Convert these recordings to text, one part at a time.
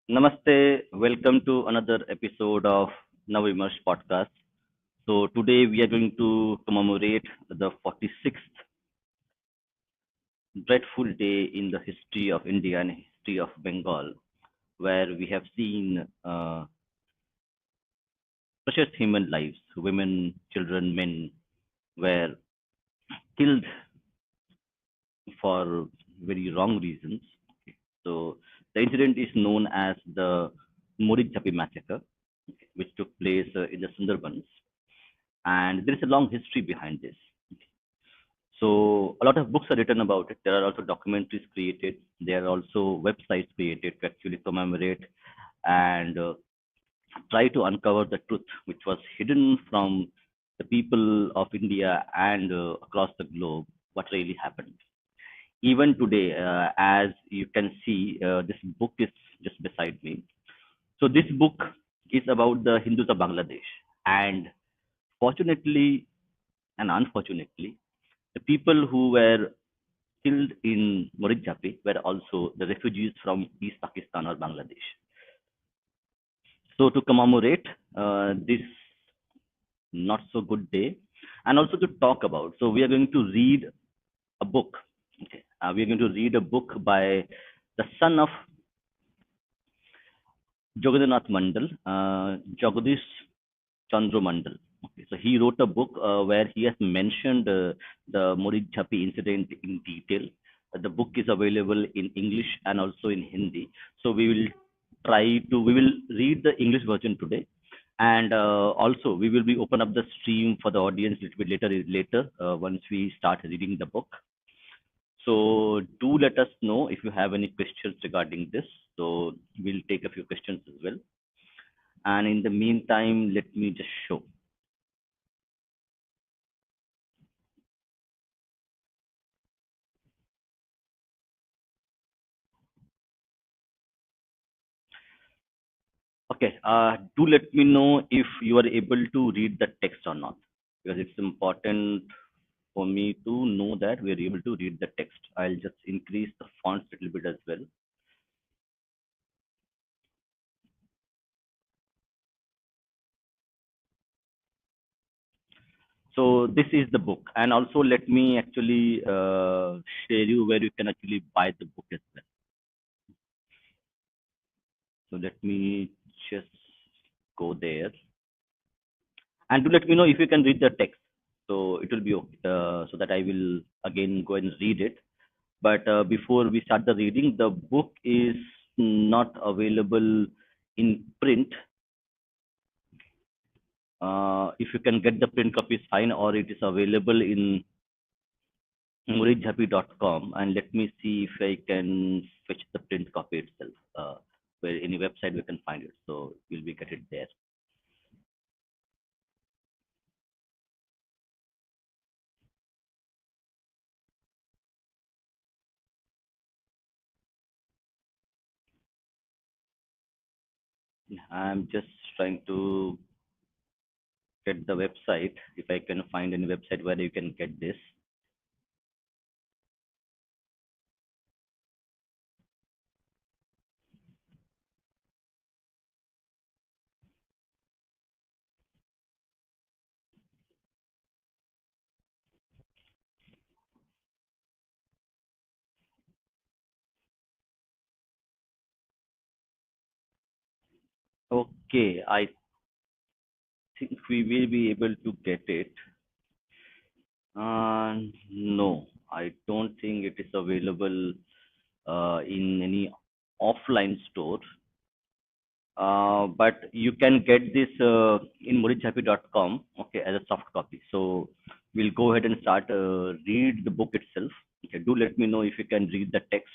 Namaste. Welcome to another episode of Navimerge podcast. So today we are going to commemorate the 46th dreadful day in the history of India and history of Bengal, where we have seen precious human lives, women, children, men, were killed for very wrong reasons. So the incident is known as the Marichjhapi massacre, which took place in the Sundarbans, and there is a long history behind this. So a lot of books are written about it. There are also documentaries created. There are also websites created to actually commemorate and try to uncover the truth which was hidden from the people of India and across the globe, what really happened. Even today, as you can see, this book is just beside me. So this book is about the Hindus of Bangladesh. And fortunately and unfortunately, the people who were killed in Marichjhapi were also the refugees from East Pakistan or Bangladesh. So to commemorate this not so good day, and also to talk about, so we are going to read a book. Okay, we are going to read a book by the son of Jagannath Mandal, Jagadish Chandra Mandal. Okay, so he wrote a book where he has mentioned the Marichjhapi incident in detail. The book is available in English and also in Hindi. So we will read the English version today, and also we will be open up the stream for the audience a little bit later once we start reading the book. So do let us know if you have any questions regarding this. So we'll take a few questions as well. And in the meantime, let me just show. Okay, do let me know if you are able to read the text or not, because it's important for me to know that we are able to read the text. I'll just increase the fonts a little bit as well. So this is the book, and also let me actually share you where you can actually buy the book as well. So let me just go there, and do let me know if you can read the text. So it will be okay, so that I will again go and read it. But before we start the reading, the book is not available in print. If you can get the print copy, is fine, or it is available in Marichjhapi.com. And let me see if I can fetch the print copy itself. Where any website we can find it. So you'll be get it there. I'm just trying to get the website. If I can find any website where you can get this. Okay, I think we will be able to get it. No, I don't think it is available in any offline store. But you can get this in marichjhapi.com, okay, as a soft copy. So we'll go ahead and start read the book itself. Okay, do let me know if you can read the text.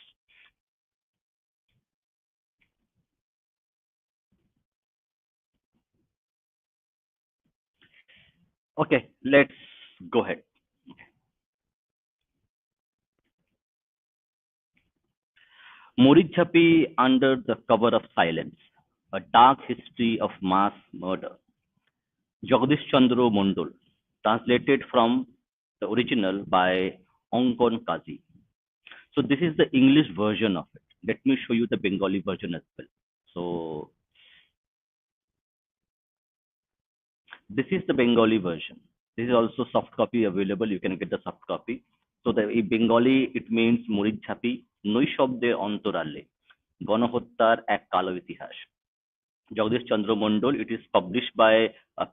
Okay, let's go ahead. Marichjhapi under the cover of silence, a dark history of mass murder. Jagadish Chandra Mondol, translated from the original by Ongon Kazi. So this is the English version of it. Let me show you the Bengali version as well. So this is the Bengali version. This is also soft copy available. You can get the soft copy. So the in Bengali it means Marichjhapi, নৈশব্দে অন্তরালে গণহত্যার এক কালো ইতিহাস. Jagdish Chandra Mondol. It is published by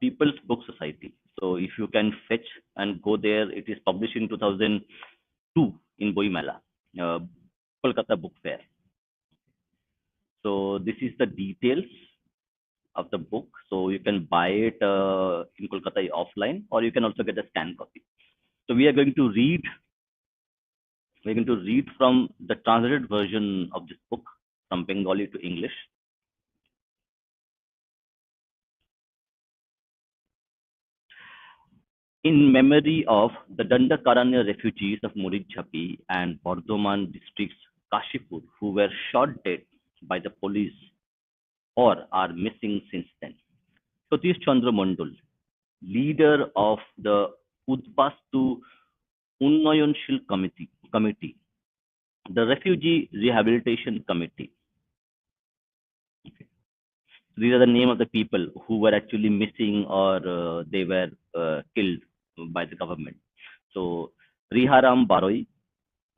People's Book Society. So if you can fetch and go there, it is published in 2002 in Boimela, uh, Kolkata Book Fair. So this is the details of the book. So you can buy it in Kolkata offline, or you can also get a scan copy. So we are going to read. We're going to read from the translated version of this book from Bengali to English. In memory of the Dandakaranya refugees of Marichjhapi and Bardhaman districts Kashipur who were shot dead by the police or are missing since then. Satish Chandra Mondol, leader of the Udbastu Unnayanshil Committee, the Refugee Rehabilitation Committee. These are the name of the people who were actually missing or they were killed by the government. So Riharam Baroi,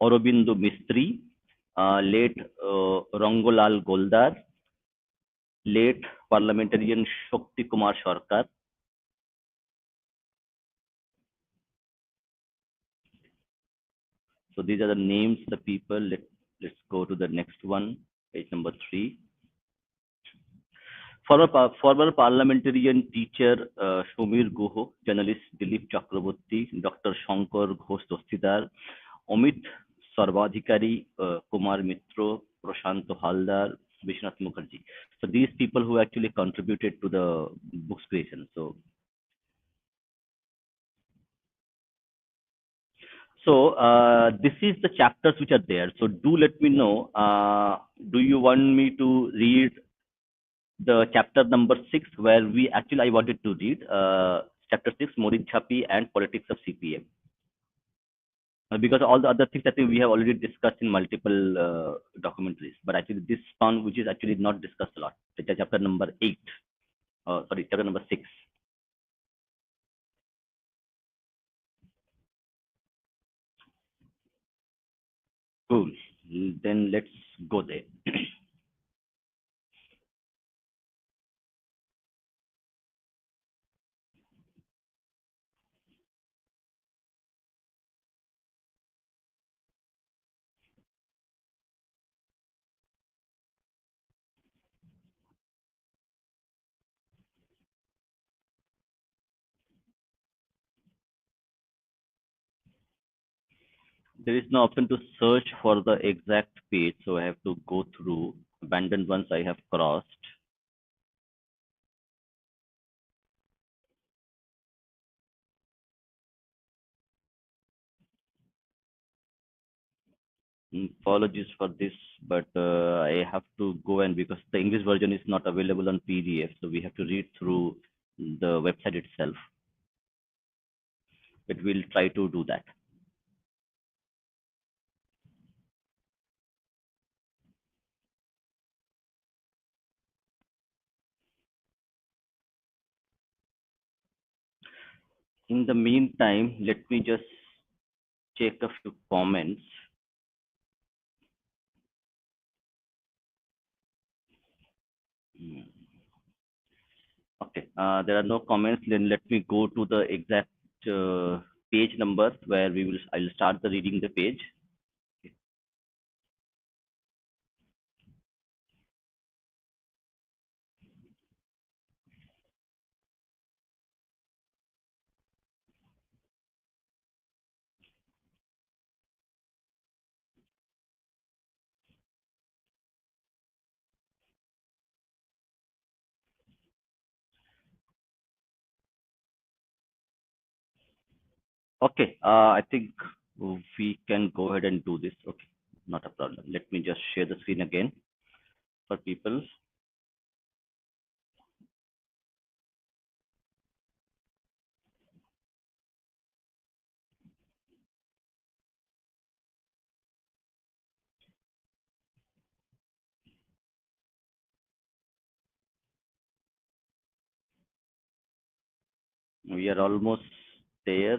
Aurobindo Mistry, late Rangolal Goldar, late parliamentarian Shakti Kumar Sarkar. So these are the names of the people. Let's go to the next one, page number 3. Former parliamentarian teacher Shomir Guho, journalist Dilip Chakraborty, Dr. Shankar Ghosh Dostidar, Amit Sarvadhikari, Kumar Mitro, Prashanto Haldar, Vishnath Mukherjee. So these people who actually contributed to the book's creation. So this is the chapters which are there. So do let me know. Do you want me to read the chapter number 6, where we actually I wanted to read chapter 6, Marichjhapi and politics of CPM, because all the other things I think we have already discussed in multiple documentaries. But actually, this one which is actually not discussed a lot, chapter number 8, sorry, chapter number 6. Cool. Then let's go there. There is no option to search for the exact page, so I have to go through abandoned ones I have crossed. Apologies for this, but I have to go, and because the English version is not available on PDF, so we have to read through the website itself. But we'll try to do that. In the meantime, let me just check a few comments. Hmm. Okay, there are no comments. Then let me go to the exact page number where I'll start the reading the page. Okay, I think we can go ahead and do this. Okay, not a problem. Let me just share the screen again for people. We are almost there.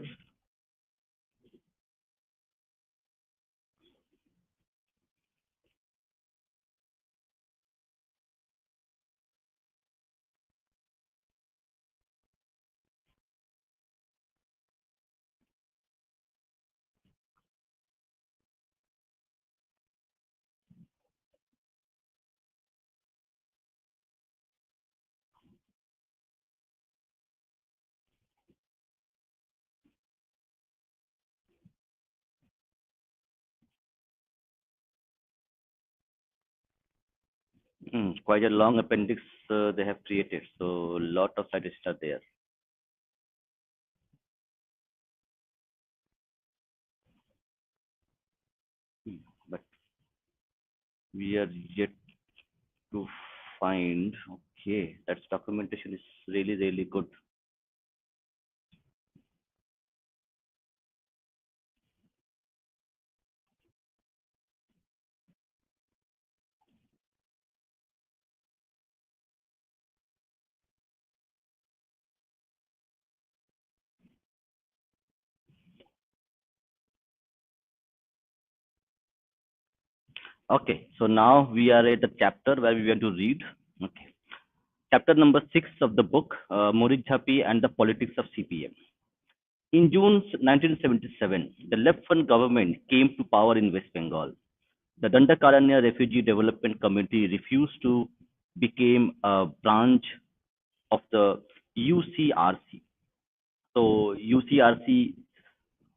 Quite a long appendix they have created. So lot of statistics are there. But we are yet to find. Okay, that documentation is really, really good. Okay, so now we are at the chapter where we want to read. Okay, chapter number 6 of the book, Marichjhapi and the Politics of CPM. In June 1977, the left front government came to power in West Bengal. The Dandakaranya Refugee Development Committee refused to become a branch of the UCRC. So UCRC,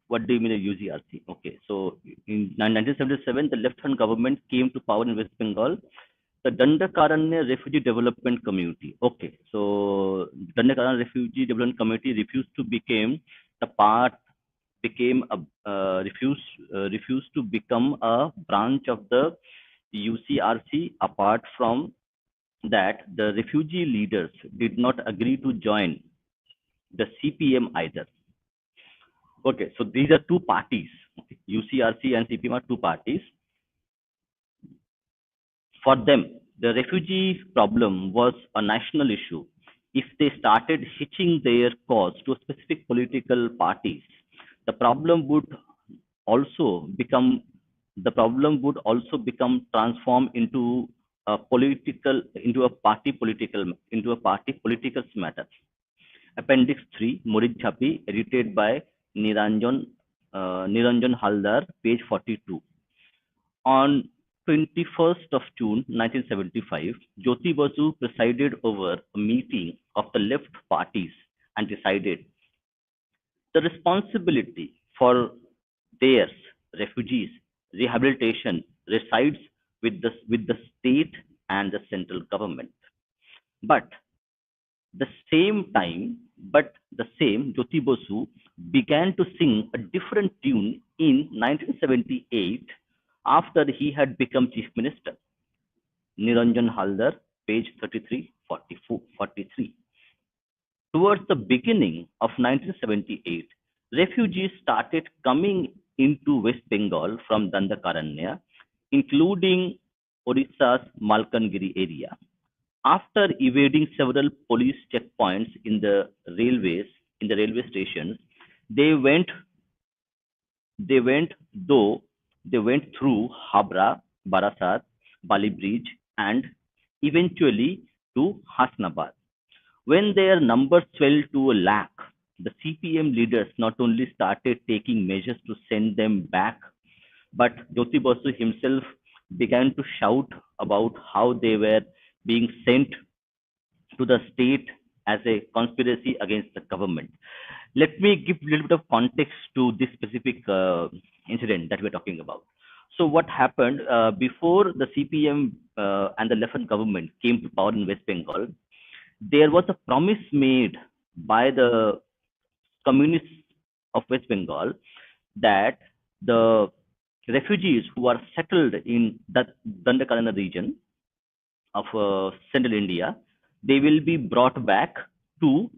what do you mean a UCRC? Okay, so in 1977, the left-hand government came to power in West Bengal. The Dandakaranya Refugee Development Community. Okay, so Dandakaranya Refugee Development Committee refused to become the part became a refused to become a branch of the UCRC. Apart from that, the refugee leaders did not agree to join the CPM either. Okay, so these are two parties. Okay. UCRC and CPM are two parties. For them, the refugee problem was a national issue. If they started hitching their cause to specific political parties, the problem would also become transformed into a political into a party political matter. Appendix 3, Marichjhapi, edited by Niranjan Haldar, page 42. On 21st of June 1975, Jyoti Basu presided over a meeting of the left parties and decided the responsibility for their refugees rehabilitation resides with the state and the central government. But the same time, but the same Jyoti Basu began to sing a different tune in 1978 after he had become chief minister. Niranjan Haldar, page 33, 44, 43. Towards the beginning of 1978, refugees started coming into West Bengal from Dandakaranya, including Odisha's Malkangiri area. After evading several police checkpoints in the railway stations, they went they went though they went through Habra, Barasat, Bali Bridge, and eventually to Hasnabad. When their numbers swelled to a lakh, the CPM leaders not only started taking measures to send them back, but Jyoti Basu himself began to shout about how they were being sent to the state as a conspiracy against the government. Let me give a little bit of context to this specific incident that we're talking about. So, what happened before the CPM and the left government came to power in West Bengal? There was a promise made by the communists of West Bengal that the refugees who are settled in that Dandakarana region of central India, they will be brought back to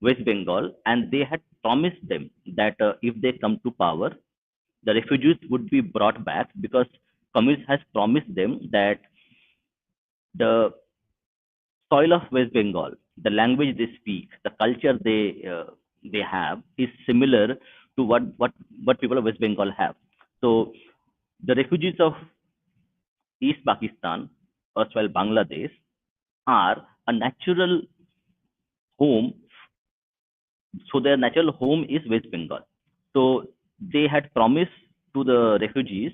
West Bengal, and they had promised them that if they come to power, the refugees would be brought back because communists has promised them that the soil of West Bengal the language they speak, the culture they have is similar to what people of West Bengal have. So the refugees of East Pakistan, erstwhile Bangladesh, are a natural home. So their natural home is West Bengal. So they had promised to the refugees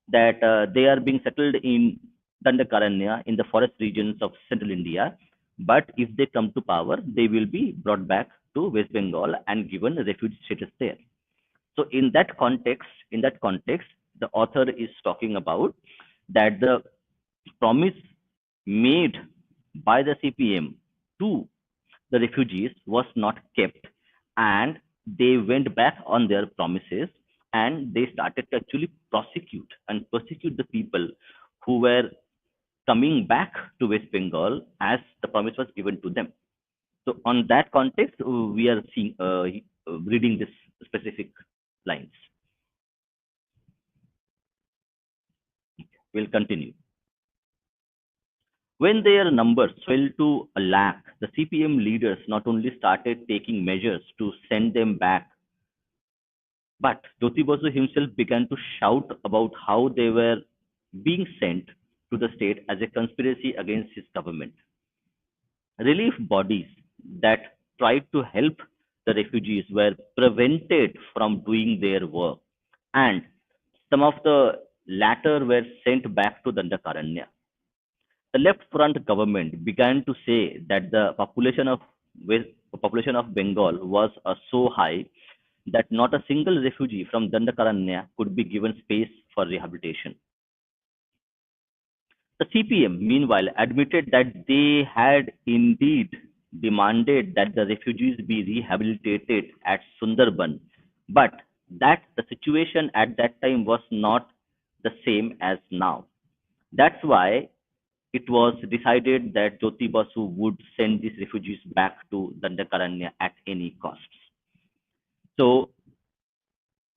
that they are being settled in Dandakaranya in the forest regions of central India. But if they come to power, they will be brought back to West Bengal and given refugee status there. So in that context, the author is talking about that the promise made by the CPM to the refugees was not kept, and they went back on their promises, and they started to actually prosecute and persecute the people who were coming back to West Bengal as the promise was given to them. So on that context, we are seeing reading this specific lines. We'll continue. When their numbers swelled to a lakh, the CPM leaders not only started taking measures to send them back, but Jyoti Basu himself began to shout about how they were being sent to the state as a conspiracy against his government. Relief bodies that tried to help the refugees were prevented from doing their work, and some of the latter were sent back to Dandakaranya. The left front government began to say that the population of Bengal was so high that not a single refugee from Dandakaranya could be given space for rehabilitation. The CPM, meanwhile, admitted that they had indeed demanded that the refugees be rehabilitated at Sundarban, but that the situation at that time was not the same as now. That's why it was decided that Jyoti Basu would send these refugees back to Dandakaranya at any costs. So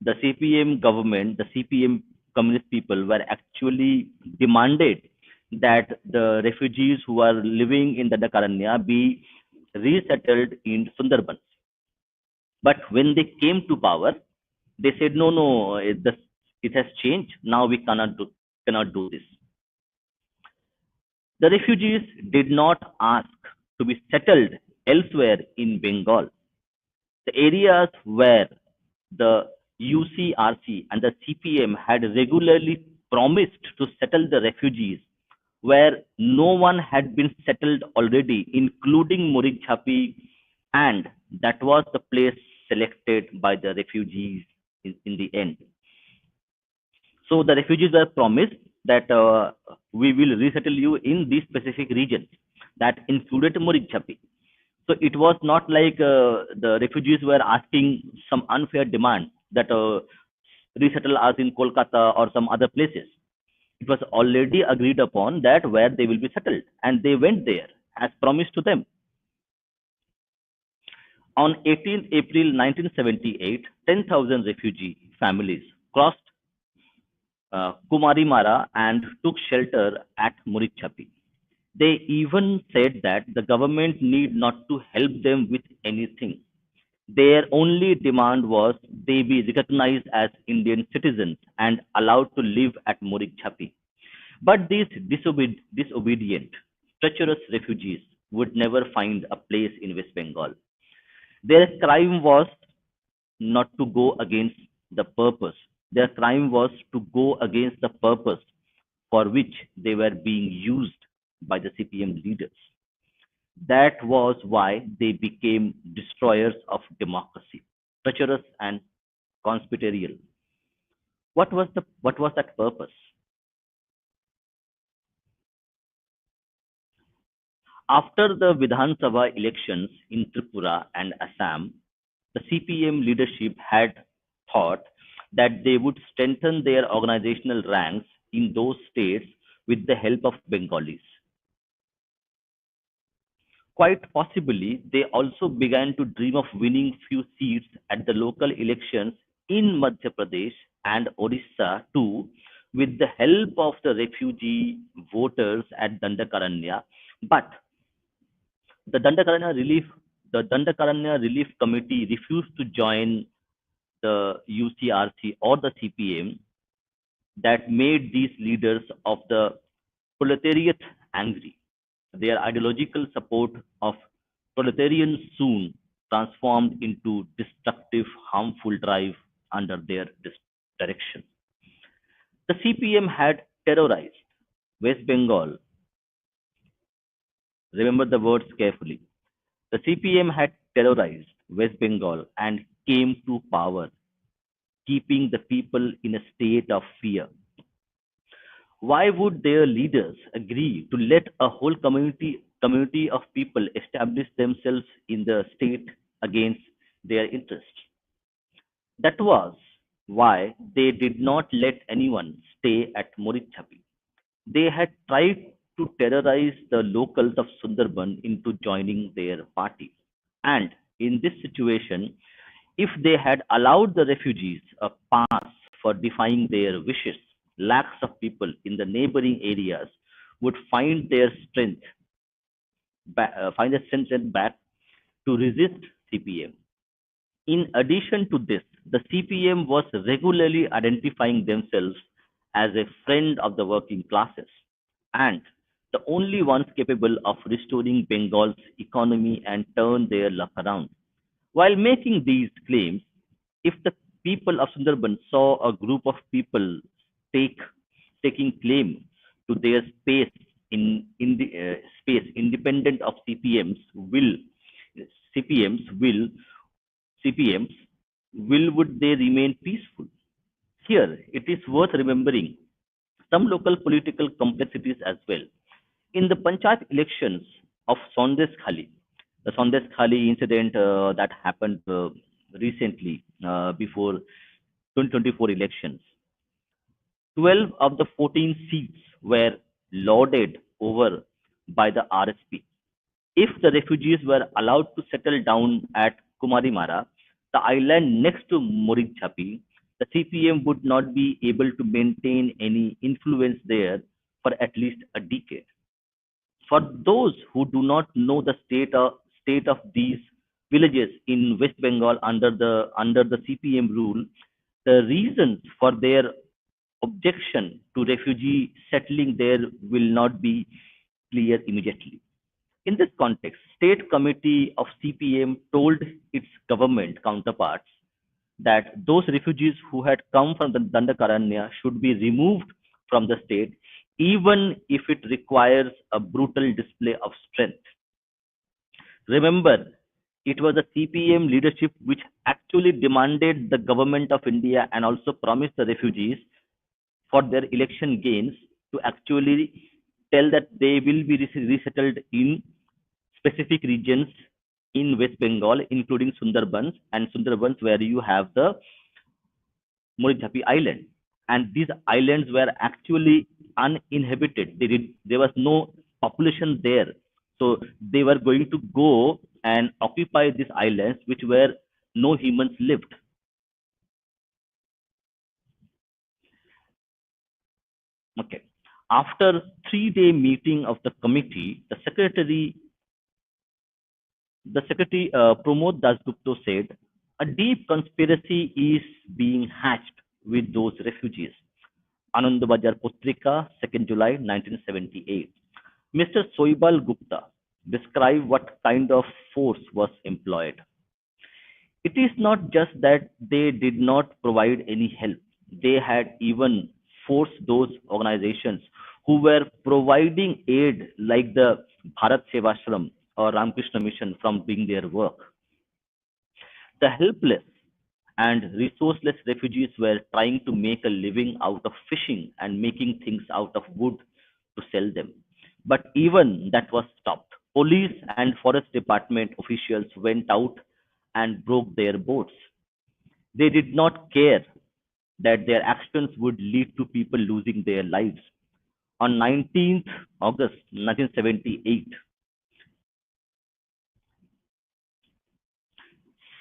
the CPM government, the CPM communist people were actually demanded that the refugees who are living in Dandakaranya be resettled in Sundarbans. But when they came to power, they said, no, no, it has changed. Now we cannot do this. The refugees did not ask to be settled elsewhere in Bengal. The areas where the UCRC and the CPM had regularly promised to settle the refugees, where no one had been settled already, including Marichjhapi, and that was the place selected by the refugees in the end. So the refugees were promised that we will resettle you in these specific regions that included Marichjhapi. So it was not like the refugees were asking some unfair demand that resettle us in Kolkata or some other places. It was already agreed upon that where they will be settled, and they went there as promised to them. On 18th April 1978, 10,000 refugee families crossed Kumarimara and took shelter at Marichjhapi. They even said that the government need not to help them with anything. Their only demand was they be recognized as Indian citizens and allowed to live at Marichjhapi. But these disobedient, treacherous refugees would never find a place in West Bengal. Their crime was not to go against the purpose. Their crime was to go against the purpose for which they were being used by the CPM leaders. That was why they became destroyers of democracy, treacherous and conspiratorial. What was that purpose? After the Vidhan Sabha elections in Tripura and Assam, the CPM leadership had thought that they would strengthen their organizational ranks in those states with the help of Bengalis. Quite possibly, they also began to dream of winning few seats at the local elections in Madhya Pradesh and Odisha too, with the help of the refugee voters at Dandakaranya. But The Dandakaranya Relief Committee refused to join the UCRC or the CPM that made these leaders of the proletariat angry. Their ideological support of proletarians soon transformed into destructive, harmful drive under their direction. The CPM had terrorized West Bengal. Remember the words carefully. The CPM had terrorized West Bengal and came to power, keeping the people in a state of fear. Why would their leaders agree to let a whole community of people establish themselves in the state against their interests? That was why they did not let anyone stay at Marichjhapi. They had tried to terrorize the locals of Sundarban into joining their party. And in this situation, if they had allowed the refugees a pass for defying their wishes, lakhs of people in the neighboring areas would find their strength back to resist CPM. In addition to this, the CPM was regularly identifying themselves as a friend of the working classes and the only ones capable of restoring Bengal's economy and turn their luck around. While making these claims, if the people of Sundarban saw a group of people take taking claim to their in the space independent of CPM's will, CPM's will would they remain peaceful? Here, it is worth remembering some local political complexities as well. In the Panchayat elections of Sondes Khali, the Sondes Khali incident that happened recently before 2024 elections, 12 of the 14 seats were lauded over by the RSP. If the refugees were allowed to settle down at Kumarimara, the island next to Marichjhapi, the CPM would not be able to maintain any influence there for at least a decade. For those who do not know the state of these villages in West Bengal under the CPM rule, the reasons for their objection to refugee settling there will not be clear immediately. In this context, State Committee of CPM told its government counterparts that those refugees who had come from the Dandakaranya should be removed from the state, even if it requires a brutal display of strength. Remember, it was the CPM leadership which actually demanded the government of India and also promised the refugees for their election gains to actually tell that they will be resettled in specific regions in West Bengal, including Sundarbans, where you have the Marichjhapi Island. And these islands were actually uninhabited. There was no population there. So they were going to go and occupy these islands, which where no humans lived. Okay. After 3-day meeting of the committee, the secretary Pramod Dasgupta said, a deep conspiracy is being hatched with those refugees. Anandabazar Putrika, 2nd July 1978. Mr. Soibal Gupta described what kind of force was employed. It is not just that they did not provide any help, they had even forced those organizations who were providing aid, like the Bharat Sevashram or Ramakrishna Mission, from doing their work. The helpless and resourceless refugees were trying to make a living out of fishing and making things out of wood to sell them. But even that was stopped. Police and forest department officials went out and broke their boats. They did not care that their actions would lead to people losing their lives. On 19th August 1978,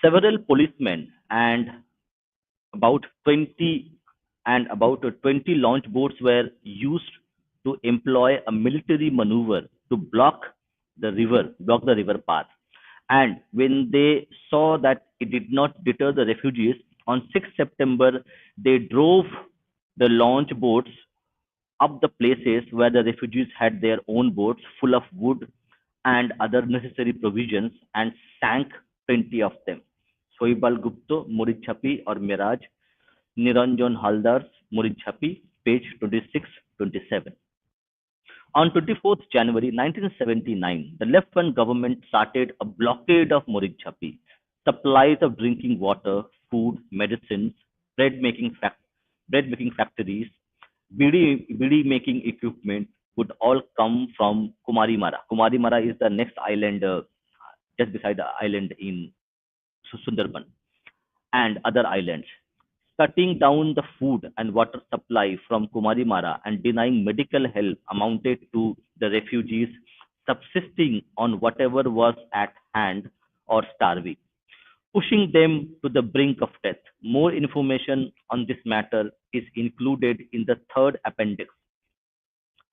several policemen about 20 about 20 launch boats were used to employ a military maneuver to block blocked the river path. And when they saw that it did not deter the refugees, on 6th September, they drove the launch boats up the places where the refugees had their own boats full of wood and other necessary provisions and sank 20 of them. Soibal Gupta, Marichjhapi or Miraj, Niranjan Haldar's Marichjhapi, page 26 27. On 24th January 1979, the left-wing government started a blockade of Marichjhapi. Supplies of drinking water, food, medicines, bread-making bread-making factories, bidi making equipment would all come from Kumarimara. Kumarimara is the next island, just beside the island in Sundarban and other islands, shutting down the food and water supply from Kumarimara and denying medical help amounted to the refugees subsisting on whatever was at hand or starving, pushing them to the brink of death. More information on this matter is included in the third appendix.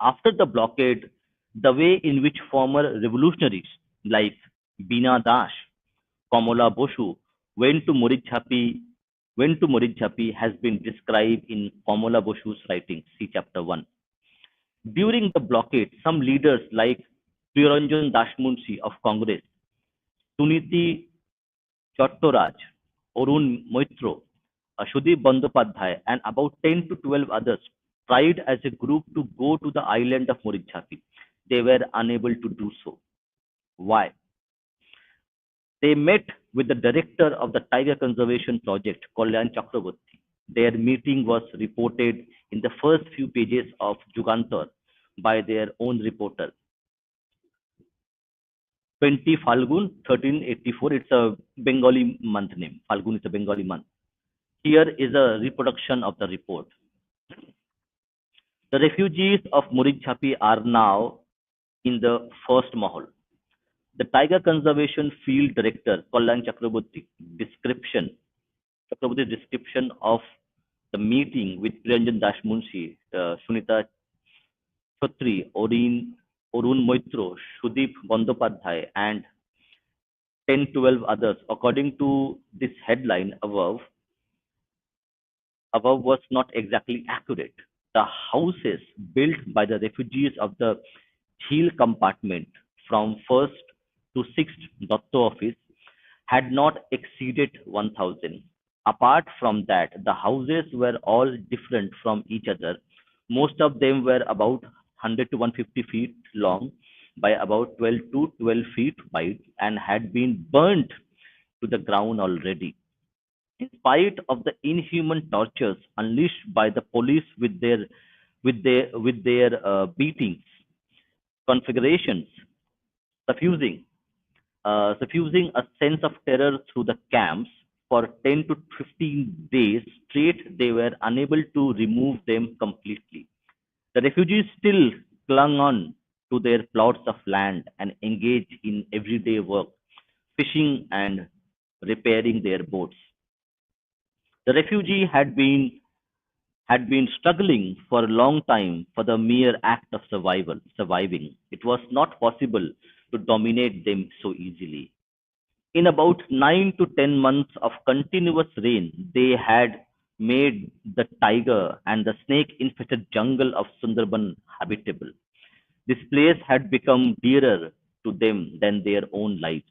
After the blockade, the way in which former revolutionaries like Bina Dash, Kamala Boshu went to Marichjhapi has been described in Kamala Boshu's writing, see chapter 1. During the blockade, some leaders like Priyaranjan Dashmunshi of Congress, Suniti Chattoraj, Arun Moitro, Sudeep Bandyopadhyay, and about 10 to 12 others tried as a group to go to the island of Marichjhapi. They were unable to do so. Why? They met with the director of the Tiger Conservation Project, Kalyan Chakraborty. Their meeting was reported in the first few pages of Jugantar by their own reporter. 20 Falgun 1384, it's a Bengali month name. Falgun is a Bengali month. Here is a reproduction of the report. The refugees of Marichjhapi are now in the first mahal. The Tiger Conservation Field Director, Kalyan Chakraborty's description of the meeting with Priyaranjan Dashmunshi, Sunita Chhatri, Arun Moitro, Sudeep Bandyopadhyay, and 10-12 others, according to this headline above was not exactly accurate. The houses built by the refugees of the Jheel compartment from 1st to 6th Datta office had not exceeded 1,000. Apart from that, the houses were all different from each other. Most of them were about 100 to 150 feet long by about 12 to 12 feet wide and had been burnt to the ground already. In spite of the inhuman tortures unleashed by the police with their beatings, configurations, suffusing suffusing a sense of terror through the camps for 10 to 15 days straight, they were unable to remove them completely. The refugees still clung on to their plots of land and engaged in everyday work, fishing and repairing their boats. The refugee had been struggling for a long time for the mere act of surviving. It was not possible to dominate them so easily. In about 9 to 10 months of continuous rain, they had made the tiger and the snake infested jungle of Sundarban habitable. This place had become dearer to them than their own lives.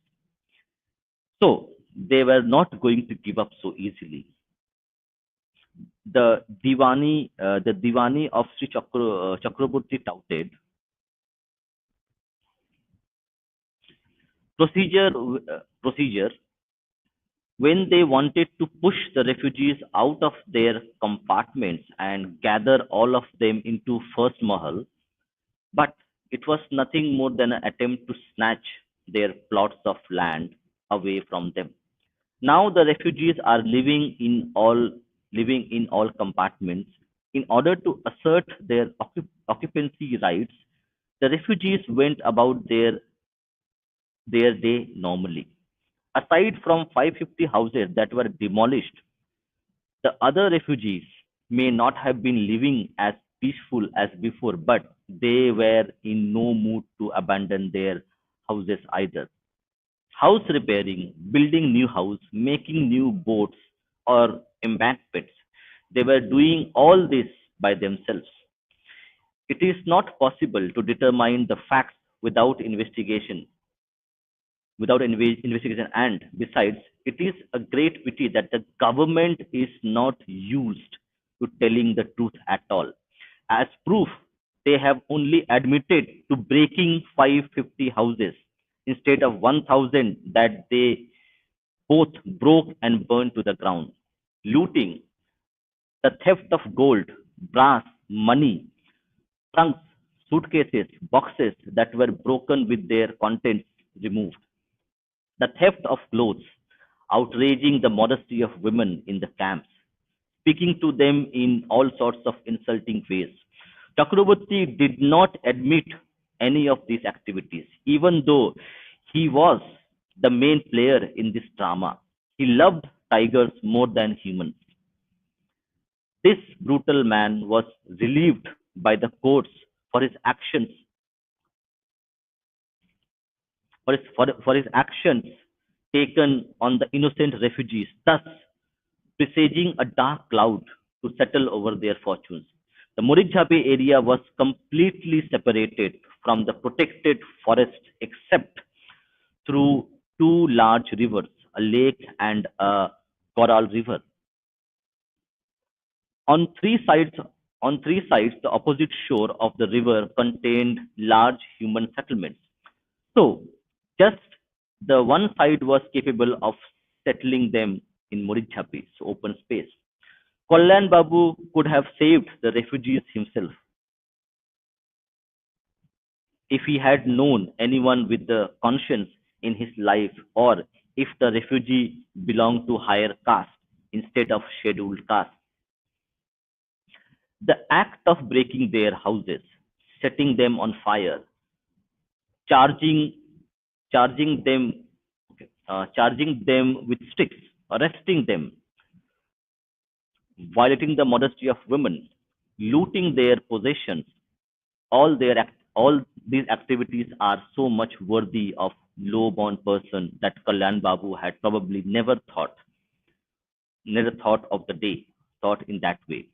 So they were not going to give up so easily. The Diwani of Sri Chakraborty touted procedure procedure when they wanted to push the refugees out of their compartments and gather all of them into first mahal, but it was nothing more than an attempt to snatch their plots of land away from them. Now the refugees are living in all compartments. In order to assert their occupancy rights, the refugees went about their day normally. Aside from 550 houses that were demolished, the other refugees may not have been living as peaceful as before, but they were in no mood to abandon their houses either. House repairing, building new house, making new boats or embankments. They were doing all this by themselves. It is not possible to determine the facts without investigation, investigation. And besides, it is a great pity that the government is not used to telling the truth at all. As proof, they have only admitted to breaking 550 houses instead of 1,000 that they both broke and burned to the ground. Looting, the theft of gold, brass, money, trunks, suitcases, boxes that were broken with their contents removed. The theft of clothes, outraging the modesty of women in the camps, speaking to them in all sorts of insulting ways. Chakraborty did not admit any of these activities, even though he was the main player in this drama. He loved tigers more than humans. This brutal man was relieved by the courts for his actions, for his actions taken on the innocent refugees, thus presaging a dark cloud to settle over their fortunes. The Marichjhapi area was completely separated from the protected forest except through two large rivers, a lake and a coral river. On three sides, the opposite shore of the river contained large human settlements. So, just the one side was capable of settling them in Marichjhapi, so open space. Kalyan Babu could have saved the refugees himself if he had known anyone with the conscience in his life, or if the refugee belonged to higher caste instead of scheduled caste. The act of breaking their houses, setting them on fire, charging charging them charging them with sticks, arresting them, violating the modesty of women, looting their possessions, all these activities are so much worthy of low-born person that Kalyan Babu had probably never thought of the day, thought in that way.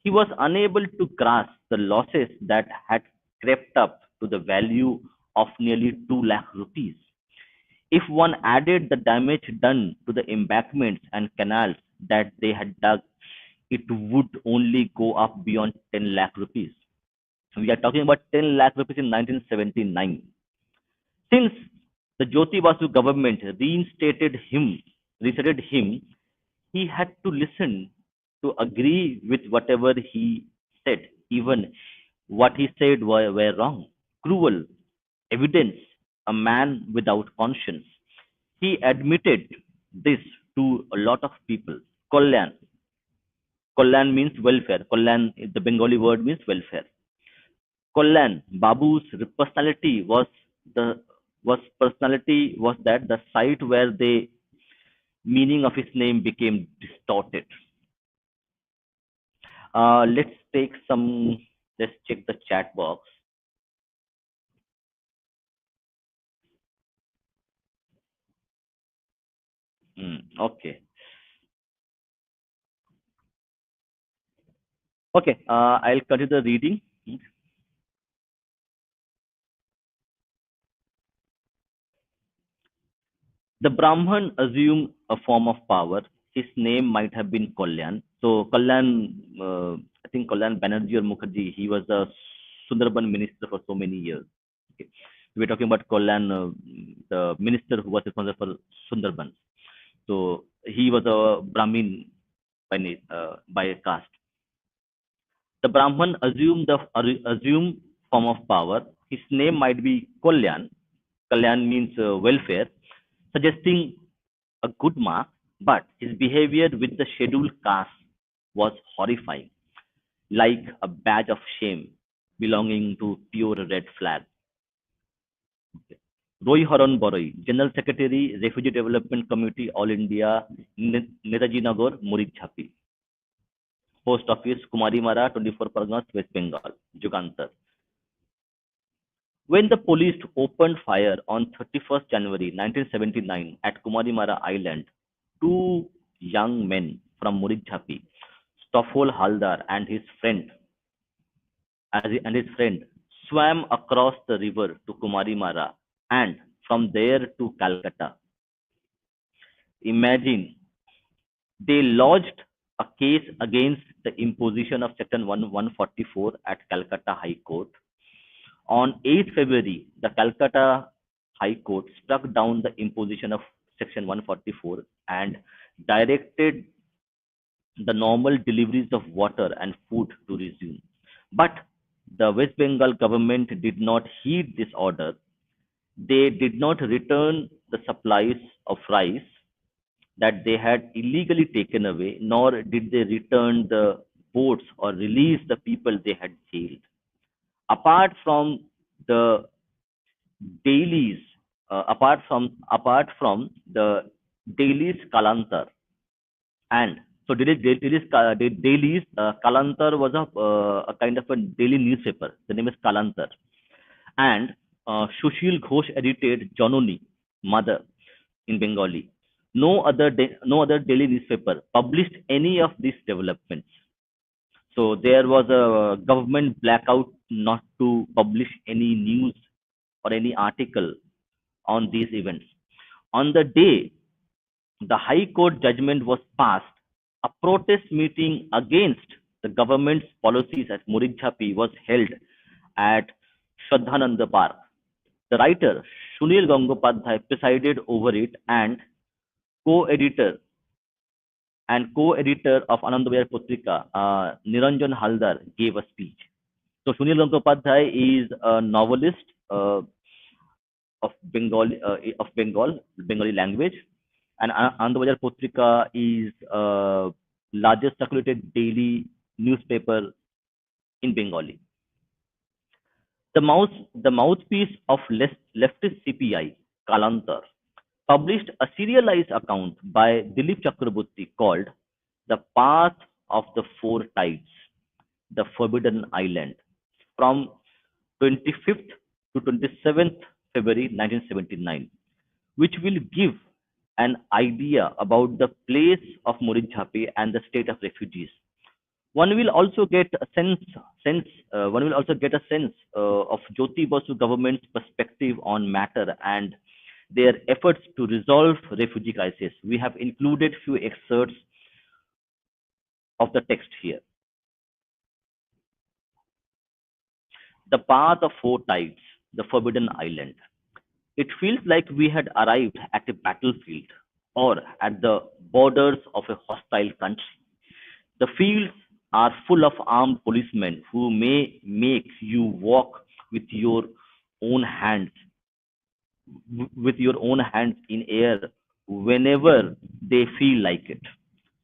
He was unable to grasp the losses that had crept up to the value of nearly 2 lakh rupees. If one added the damage done to the embankments and canals that they had dug, it would only go up beyond 10 lakh rupees. We are talking about 10 lakh rupees in 1979. Since the Jyoti Basu government reinstated him, he had to listen to agree with whatever he said, even what he said were wrong, cruel, evidence, a man without conscience. He admitted this to a lot of people. Kalyan. Kalyan means welfare. Kalyan, the Bengali word means welfare. Kalyan Babu's the personality was that the site where the meaning of his name became distorted. Let's take some. Let's check the chat box. Okay. Okay. I'll continue the reading. The Brahman assumed a form of power. His name might have been Kalyan. So Kalyan, I think Kalyan Banerjee or Mukherjee, he was the Sundarban minister for so many years. Okay. We're talking about Kalyan, the minister who was responsible for Sundarbans. So he was a Brahmin by caste. The Brahman assumed form of power. His name might be Kalyan. Kalyan means welfare, suggesting a good mark, but his behavior with the scheduled caste was horrifying, like a badge of shame belonging to pure red flag. Roy Haran Boroi, General Secretary, Refugee Development Committee, All India, Netaji Nagar, Marichjhapi. Post Office, Kumari Mara, 24 Parganas, West Bengal, Jugantar. When the police opened fire on 31st January 1979 at Kumarimara Island, two young men from Marichjhapi, Stoffel Haldar and his friend swam across the river to Kumarimara and from there to Calcutta. Imagine they lodged a case against the imposition of Section 144 at Calcutta High Court. On 8th February, the Calcutta High Court struck down the imposition of Section 144 and directed the normal deliveries of water and food to resume. But the West Bengal government did not heed this order. They did not return the supplies of rice that they had illegally taken away, nor did they return the boats or release the people they had jailed. Apart from the dailies, apart from the dailies Kalantar, and so dailies Kalantar was a kind of a daily newspaper. The name is Kalantar, and Sushil Ghosh edited Janoni, Mother, in Bengali. No other daily newspaper published any of these developments. So there was a government blackout not to publish any news or any article on these events. On the day the High Court judgment was passed, a protest meeting against the government's policies at Marichjhapi was held at Shraddhananda Park. The writer Sunil Gangopadhyay presided over it, and co-editor co-editor of Anandabazar Patrika, Niranjan Haldar, gave a speech. So Sunil Gangopadhyay is a novelist Bengali language, and Anandabazar Patrika is largest circulated daily newspaper in Bengali. The mouthpiece of leftist CPI, Kalantar, published a serialized account by Dilip Chakraborty called The Path of the Four Tides, The Forbidden Island, from 25th to 27th February 1979, which will give an idea about the place of Marichjhapi and the state of refugees. One will also get a sense of Jyoti Basu government's perspective on matter and their efforts to resolve refugee crisis. We have included few excerpts of the text here. The path of four tides, the forbidden island. It feels like we had arrived at a battlefield or at the borders of a hostile country. The fields are full of armed policemen who may make you walk with your own hands in air whenever they feel like it.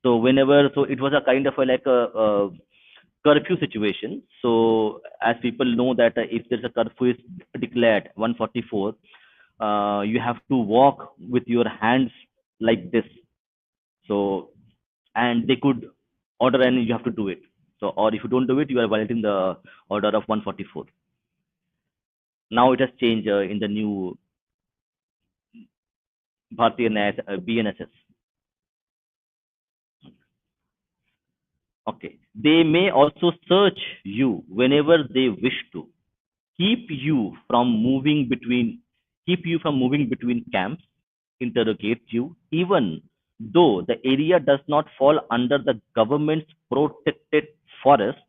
So it was a kind of a curfew situation. So as people know that if there's a curfew is declared 144, you have to walk with your hands like this. So and they could order and you have to do it. So or if you don't do it, you are violating the order of 144. Now it has changed in the new Bharatiya BNSS. Okay. They may also search you whenever they wish to. Keep you from moving between camps, interrogate you, even though the area does not fall under the government's forest protected forest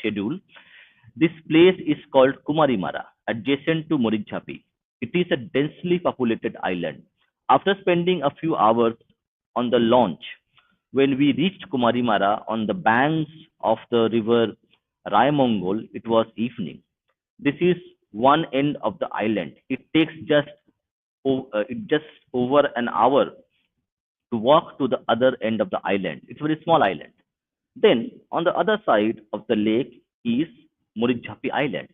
schedule. This place is called Kumarimara, adjacent to Marichjhapi. It is a densely populated island. After spending a few hours on the launch, when we reached Kumarimara on the banks of the river Raimongol, it was evening. This is one end of the island. It takes just over an hour to walk to the other end of the island. It's a very small island. Then on the other side of the lake is Marichjhapi Island.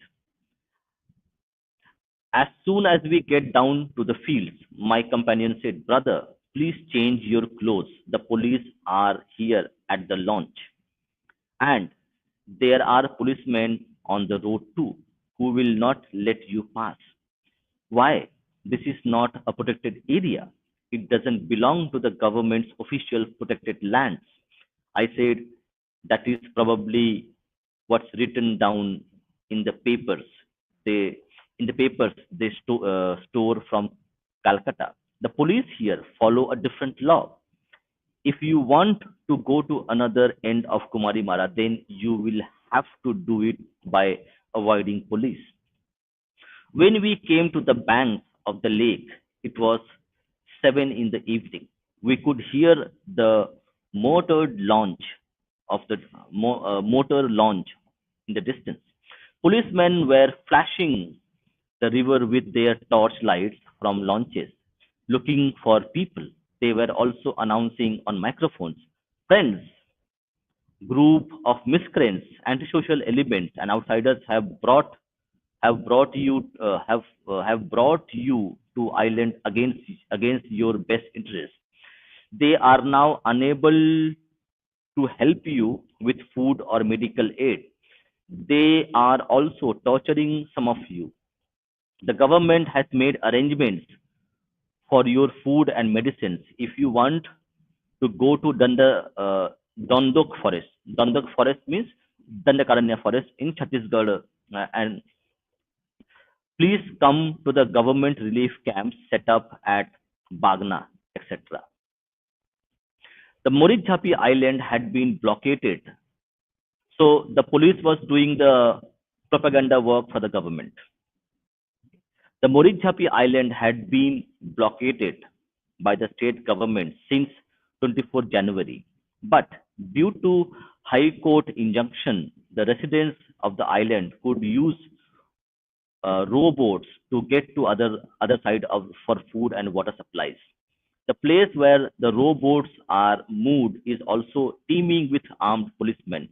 As soon as we get down to the fields, my companion said, "Brother, please change your clothes. The police are here at the launch. And there are policemen on the road too." who will not let you pass. Why? This is not a protected area. It doesn't belong to the government's official protected lands. I said, that is probably what's written down in the papers. They in the papers they store from Calcutta. The police here follow a different law. If you want to go to another end of Kumari Mara, then you will have to do it by avoiding police. When we came to the bank of the lake, it was 7 in the evening. We could hear the motored launch of the motor launch in the distance. Policemen were flashing the river with their torchlights from launches, looking for people. They were also announcing on microphones, friends, group of miscreants, antisocial elements, and outsiders have brought you to island against your best interests. They are now unable to help you with food or medical aid. They are also torturing some of you. The government has made arrangements for your food and medicines. If you want to go to Dondok forest, Dondok forest means Dandakaranya forest in Chhattisgarh, and please come to the government relief camps set up at Bagna, etc. The Marichjhapi island had been blockaded, so the police was doing the propaganda work for the government. The Marichjhapi island had been blockaded by the state government since 24 January, but due to High Court injunction, the residents of the island could use rowboats to get to other side of for food and water supplies. The place where the rowboats are moved is also teeming with armed policemen.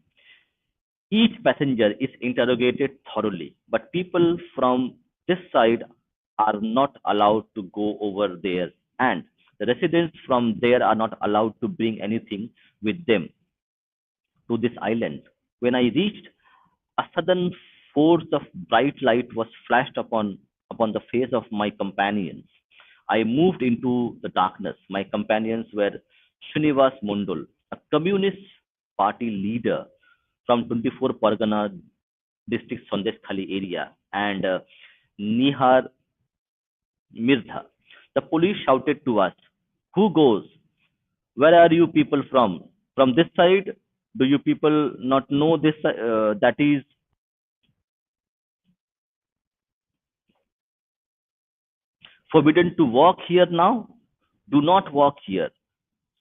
Each passenger is interrogated thoroughly, but people from this side are not allowed to go over there, and the residents from there are not allowed to bring anything with them to this island. When I reached, a sudden force of bright light was flashed upon the face of my companions. I moved into the darkness. My companions were Srinivas Mundul, a communist party leader from 24 Pargana district Sandesh Khali area, and Nihar Mirdha. The police shouted to us, "Who goes? Where are you people from? From this side? Do you people not know this? That is forbidden to walk here now? Do not walk here."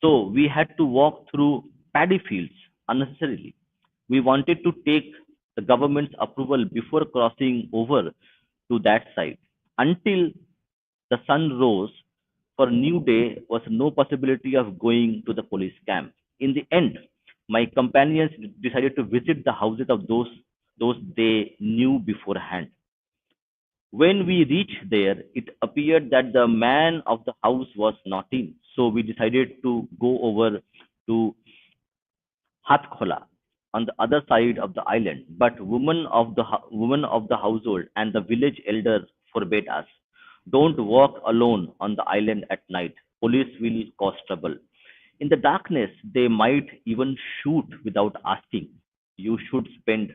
So we had to walk through paddy fields unnecessarily. We wanted to take the government's approval before crossing over to that side. Until the sun rose for a new day was no possibility of going to the police camp. In the end, my companions decided to visit the houses of those they knew beforehand. When we reached there, it appeared that the man of the house was not in. So we decided to go over to Hatkhola on the other side of the island. But woman of the household and the village elder forbade us. Don't walk alone on the island at night. Police will cause trouble. In the darkness, they might even shoot without asking. You should spend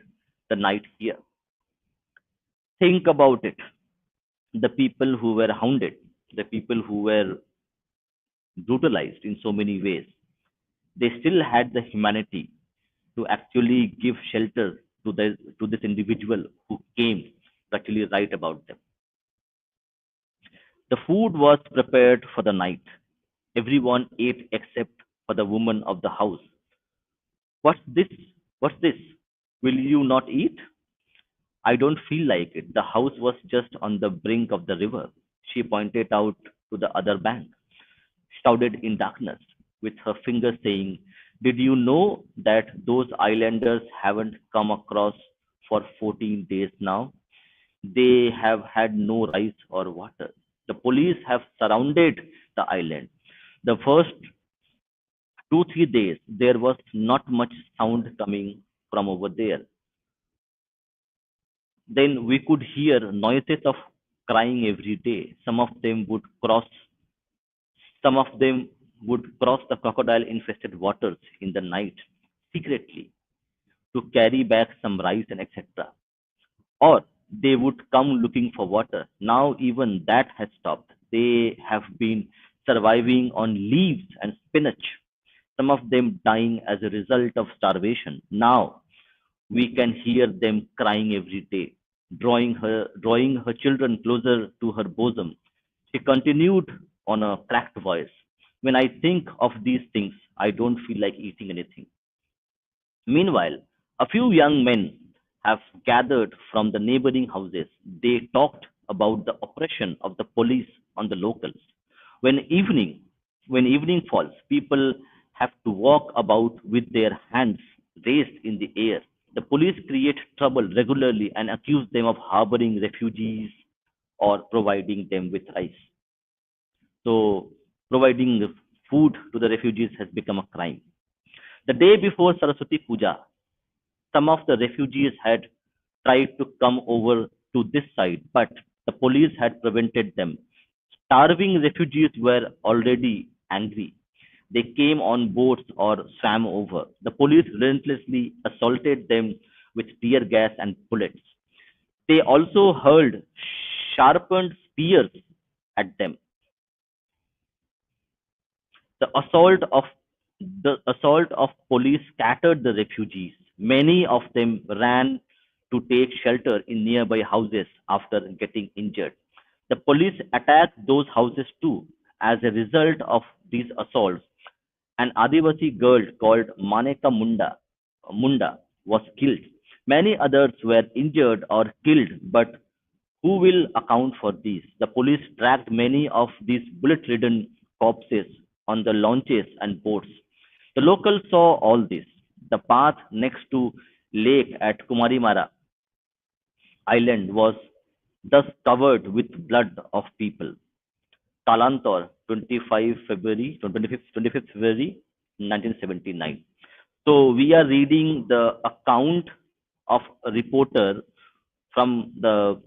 the night here. Think about it. The people who were hounded, the people who were brutalized in so many ways, they still had the humanity to actually give shelter to this individual who came to actually write about them. The food was prepared for the night. Everyone ate except for the woman of the house. What's this? What's this? Will you not eat? I don't feel like it. The house was just on the brink of the river. She pointed out to the other bank, shrouded in darkness, with her finger saying, "Did you know that those islanders haven't come across for 14 days now? They have had no rice or water. The police have surrounded the island. The first 2, 3 days, there was not much sound coming from over there. then we could hear noises of crying every day. Some of them would cross the crocodile infested waters in the night secretly to carry back some rice and etc. Or they would come looking for water. Now even that has stopped. They have been surviving on leaves and spinach, some of them dying as a result of starvation. Now we can hear them crying every day, drawing her children closer to her bosom. She continued on a cracked voice. When I think of these things, I don't feel like eating anything. Meanwhile, a few young men have gathered from the neighboring houses. They talked about the oppression of the police on the locals. When evening, when evening falls, people have to walk about with their hands raised in the air. The police create trouble regularly and accuse them of harboring refugees or providing them with rice. So, providing food to the refugees has become a crime. The day before Saraswati Puja, some of the refugees had tried to come over to this side, but the police had prevented them. Starving refugees were already angry. They came on boats or swam over. The police relentlessly assaulted them with tear gas and bullets. They also hurled sharpened spears at them. The assault of police scattered the refugees. Many of them ran to take shelter in nearby houses after getting injured. The police attacked those houses too. As a result of these assaults, an Adivasi girl called Munda was killed. Many others were injured or killed, but who will account for these? The police tracked many of these bullet-ridden corpses on the launches and boats. The locals saw all this. The path next to lake at Kumarimara Island was thus covered with blood of people. Kalantor, 25th February 1979. So we are reading the account of a reporter from the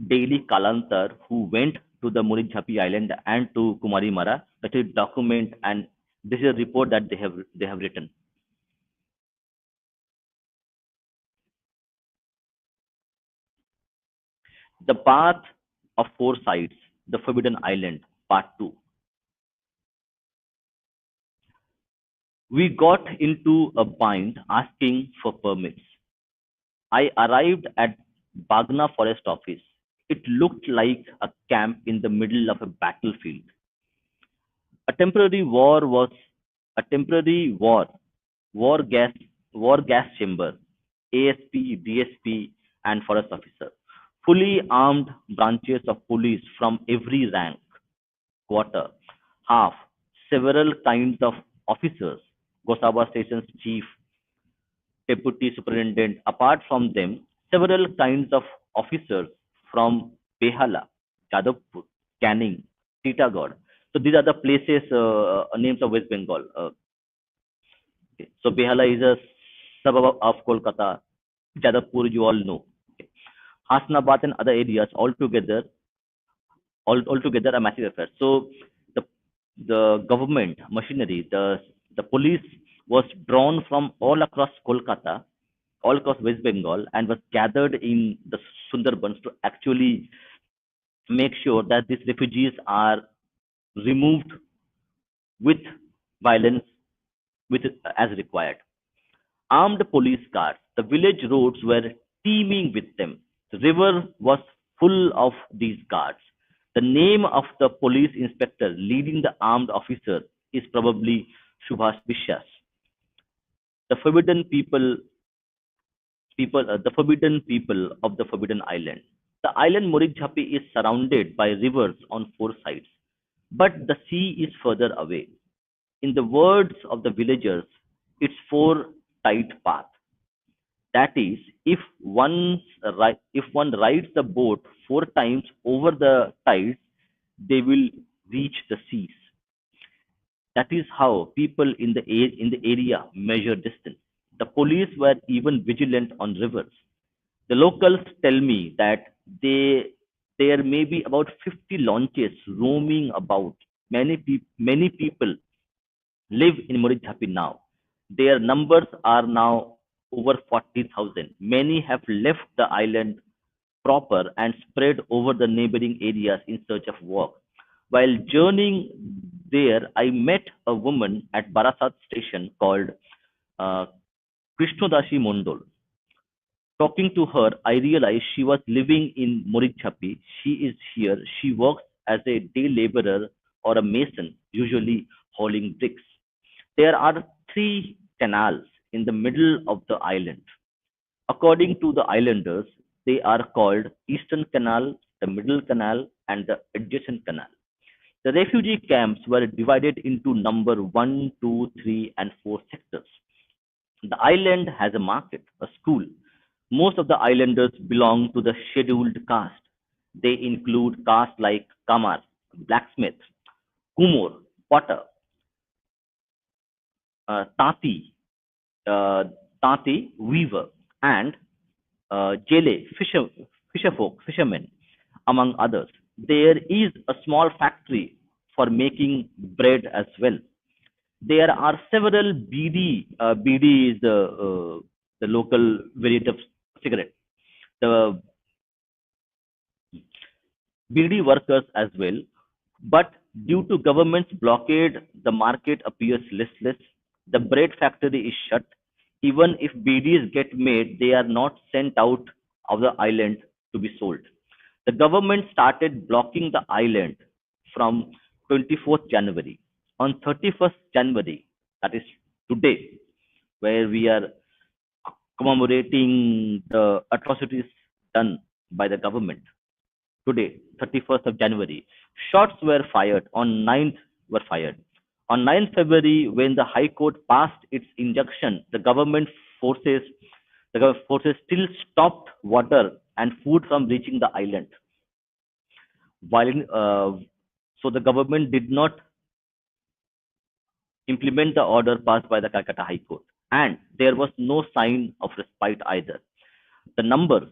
Daily Kalantar who went to the Marichjhapi Island and to Kumarimara. That is document, and this is a report that they have written. The Path of Four Sides, the Forbidden Island, Part 2. We got into a bind asking for permits. I arrived at Bagna Forest Office. It looked like a camp in the middle of a battlefield. A temporary war was a temporary war gas chamber, ASP, DSP, and forest officer. Fully armed branches of police from every rank, quarter, half, several kinds of officers, Gosaba Station's chief, deputy superintendent. Apart from them, several kinds of officers from Behala, Jadavpur, Canning, Titagarh. So these are the places, names of West Bengal. Okay. So Behala is a suburb of Kolkata. Jadavpur, you all know. Okay. Hasnabad and other areas altogether a massive affair. So the government machinery, the police was drawn from all across Kolkata, all across West Bengal, and was gathered in the Sundarbans to actually make sure that these refugees are removed with violence with as required. Armed police cars, the village roads were teeming with them. The river was full of these guards. The name of the police inspector leading the armed officer is probably Subhash Bishas. The forbidden people of the forbidden island. The island Morikjhapi is surrounded by rivers on four sides, but the sea is further away. In the words of the villagers, it's four tide path. That is, if one rides the boat four times over the tides, they will reach the seas. That is how people in the area measure distance. The police were even vigilant on rivers. The locals tell me that there may be about 50 launches roaming about. Many people live in Marichjhapi now. Their numbers are now over 40,000. Many have left the island proper and spread over the neighboring areas in search of work. While journeying there, I met a woman at Barasat station called uh, Krishnadashi Mondol. Talking to her, I realized she was living in Morichapi. She is here. She works as a day laborer or a mason, usually hauling bricks. There are three canals in the middle of the island. According to the islanders, they are called Eastern Canal, the Middle Canal, and the Adjacent Canal. The refugee camps were divided into number 1, 2, 3, and 4 sectors. The island has a market, a school. Most of the islanders belong to the scheduled caste. They include castes like Kamar, blacksmith, Kumor, potter, Tati, uh, Tati, weaver, and Jele, fisherfolk, fishermen, among others. There is a small factory for making bread as well. There are several BD. BD is the local variety of cigarette. The BD workers as well. But due to government's blockade, the market appears listless. The bread factory is shut. Even if BDs get made, they are not sent out of the island to be sold. The government started blocking the island from 24th January. On 31st January, that is today, where we are commemorating the atrocities done by the government. Today, 31st of January, shots were fired. On 9th were fired. On 9th February, when the High Court passed its injunction, forces the government forces still stopped water and food from reaching the island. While so the government did not implement the order passed by the Calcutta High Court, and there was no sign of respite either. The numbers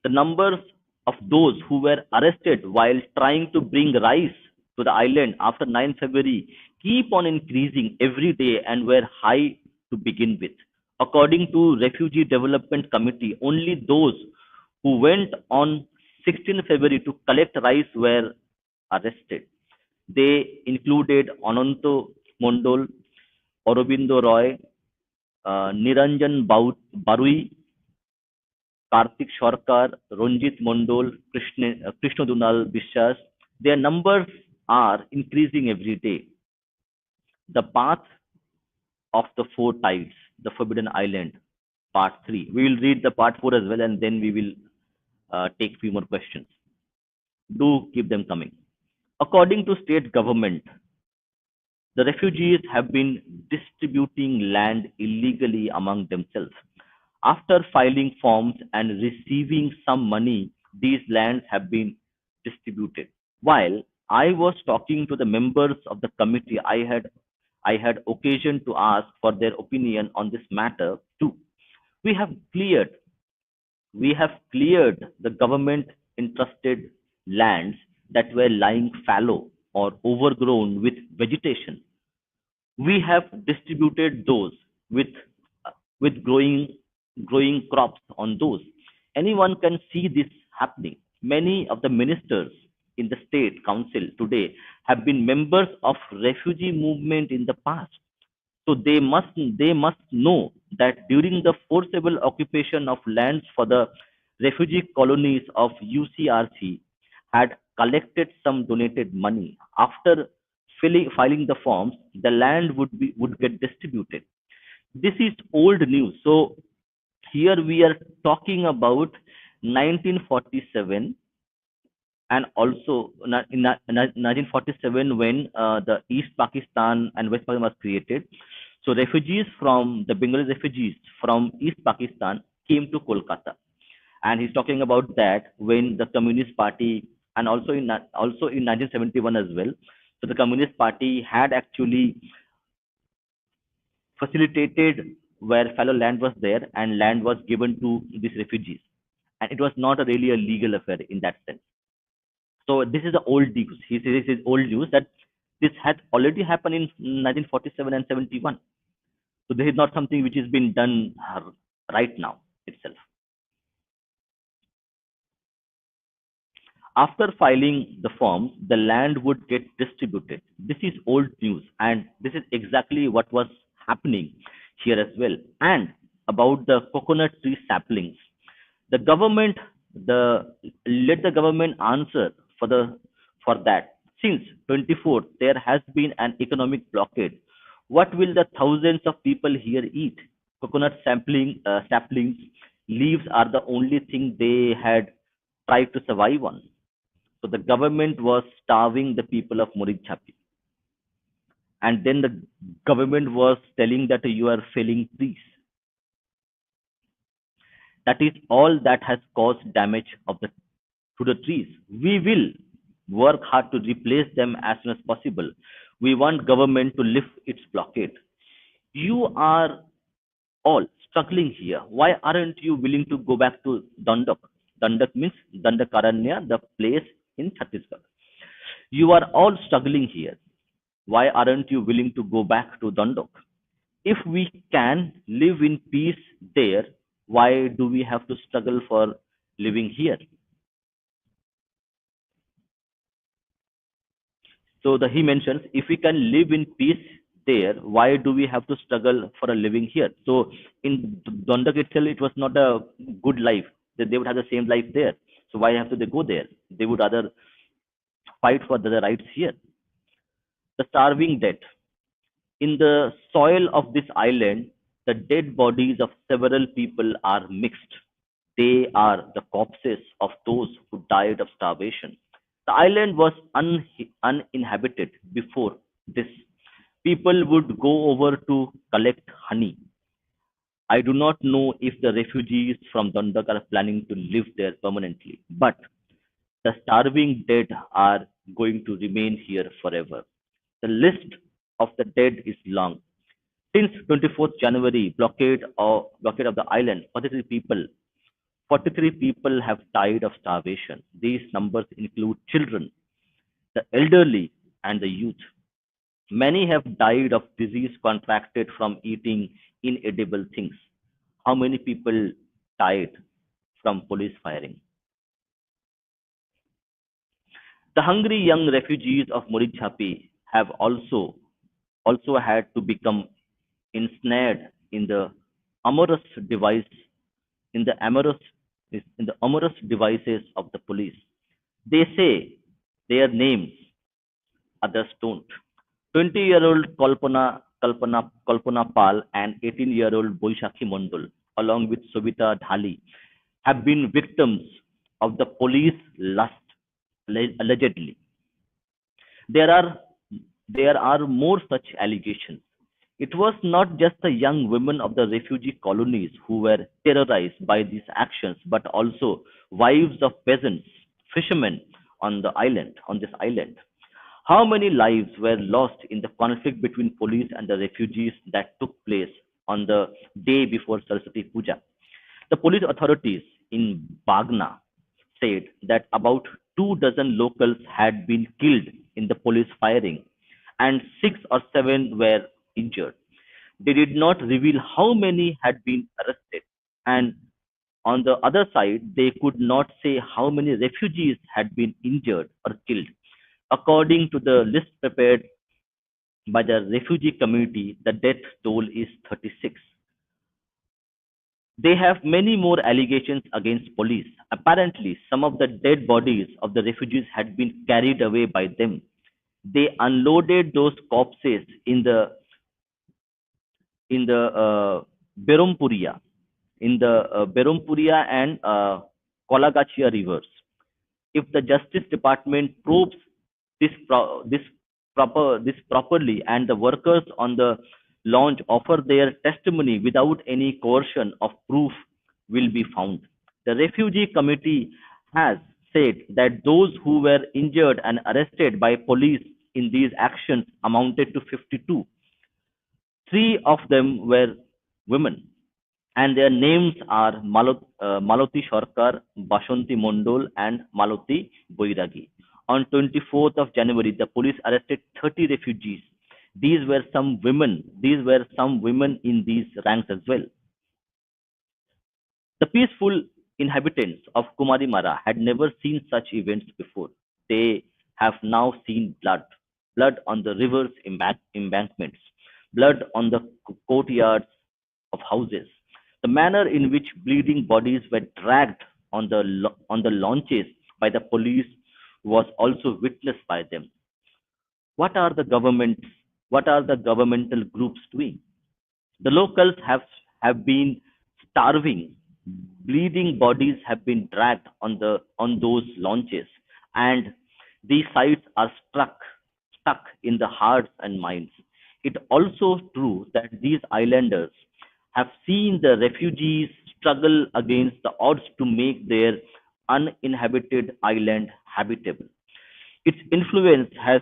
The numbers of those who were arrested while trying to bring rice to the island after 9 February keep on increasing every day and were high to begin with. According to Refugee Development Committee, only those who went on 16 February to collect rice were arrested. They included Ananto Mondol, Aurobindo Roy, Niranjan Barui, Kartik Sarkar, Ranjit Mondol, Krishna Dunal Bishas. Their numbers are increasing every day. The Path of the Four Tides, The Forbidden Island, Part 3. We will read the Part 4 as well, and then we will take few more questions. Do keep them coming. According to state government, the refugees have been distributing land illegally among themselves. After filing forms and receiving some money, these lands have been distributed. While I was talking to the members of the committee, I had occasion to ask for their opinion on this matter too. We have cleared we have cleared the government entrusted lands that were lying fallow or overgrown with vegetation. We have distributed those with with growing crops on those. Anyone can see this happening. Many of the ministers in the state council today have been members of refugee movement in the past. So they must know that during the forcible occupation of lands for the refugee colonies of UCRC had collected some donated money. After filing the forms, the land would get distributed. This is old news. So here we are talking about 1947, and also in 1947 when the East Pakistan and West Pakistan was created. So the Bengali refugees from East Pakistan came to Kolkata, and he's talking about that when the Communist Party, and also in 1971 as well. So the Communist Party had actually facilitated where fallow land was there and land was given to these refugees. And it was not a really a legal affair in that sense. So this is the old news. He says this is old news that this had already happened in 1947 and 71. So this is not something which has been done right now itself. After filing the forms, the land would get distributed. This is old news, and this is exactly what was happening here as well. And about the coconut tree saplings, the government, the let the government answer for the for that. Since 24th, there has been an economic blockade. What will the thousands of people here eat? Coconut saplings, leaves are the only thing they had tried to survive on. So the government was starving the people of Marichjhapi. And then the government was telling that you are felling trees. That is all that has caused damage to the trees. We will work hard to replace them as soon as possible. We want government to lift its blockade. You are all struggling here. Why aren't you willing to go back to Dandak? Dandak means Dandakaranya, the place in Chhattisgarh. You are all struggling here. Why aren't you willing to go back to Dandok? If we can live in peace there, why do we have to struggle for living here? So he mentions, if we can live in peace there, why do we have to struggle for a living here? So in Dondak itself, it was not a good life. They would have the same life there. So why have to they go there? They would rather fight for the rights here. The starving dead. In the soil of this island, the dead bodies of several people are mixed. They are the corpses of those who died of starvation. The island was uninhabited before this. People would go over to collect honey. I do not know if the refugees from Dandak are planning to live there permanently, but the starving dead are going to remain here forever. The list of the dead is long. Since 24th January, blockade of the island, 43 people have died of starvation. These numbers include children, the elderly, and the youth. Many have died of disease contracted from eating inedible things. How many people died from police firing? The hungry young refugees of Marichjhapi have also had to become ensnared in the amorous device in the amorous devices of the police. They say their names, others don't. 20-year-old Kalpana Pal and 18-year-old Boishakhi Mondol, along with Sobita Dhali, have been victims of the police lust, allegedly. There are there are more such allegations. It was not just the young women of the refugee colonies who were terrorized by these actions, but also wives of peasants, fishermen on this island. How many lives were lost in the conflict between police and the refugees that took place on the day before Saraswati Puja? The police authorities in Bagna said that about 2 dozen locals had been killed in the police firing and 6 or 7 were injured. They did not reveal how many had been arrested, and on the other side, they could not say how many refugees had been injured or killed. According to the list prepared by the refugee community, the death toll is 36. They have many more allegations against police. Apparently, some of the dead bodies of the refugees had been carried away by them. They unloaded those corpses in the Berumpuria, Berumpuria and Kolagachia rivers. If the Justice Department probes this properly, and the workers on the launch offer their testimony without any coercion of proof will be found. The refugee committee has said that those who were injured and arrested by police in these actions amounted to 52. Three of them were women, and their names are Maloti Sarkar, Bashanti Mondol, and Maloti Boiragi. On 24th of January, the police arrested 30 refugees. These were some women. These were some women in these ranks as well. The peaceful inhabitants of Kumarimara had never seen such events before. They have now seen blood, blood on the river's embankments, blood on the courtyards of houses. The manner in which bleeding bodies were dragged on on the launches by the police was also witnessed by them. What are the governments? What are the governmental groups doing? The locals have been starving. Bleeding bodies have been dragged on those launches, and these sites are stuck in the hearts and minds. It also true that these islanders have seen the refugees struggle against the odds to make their uninhabited island habitable. Its influence has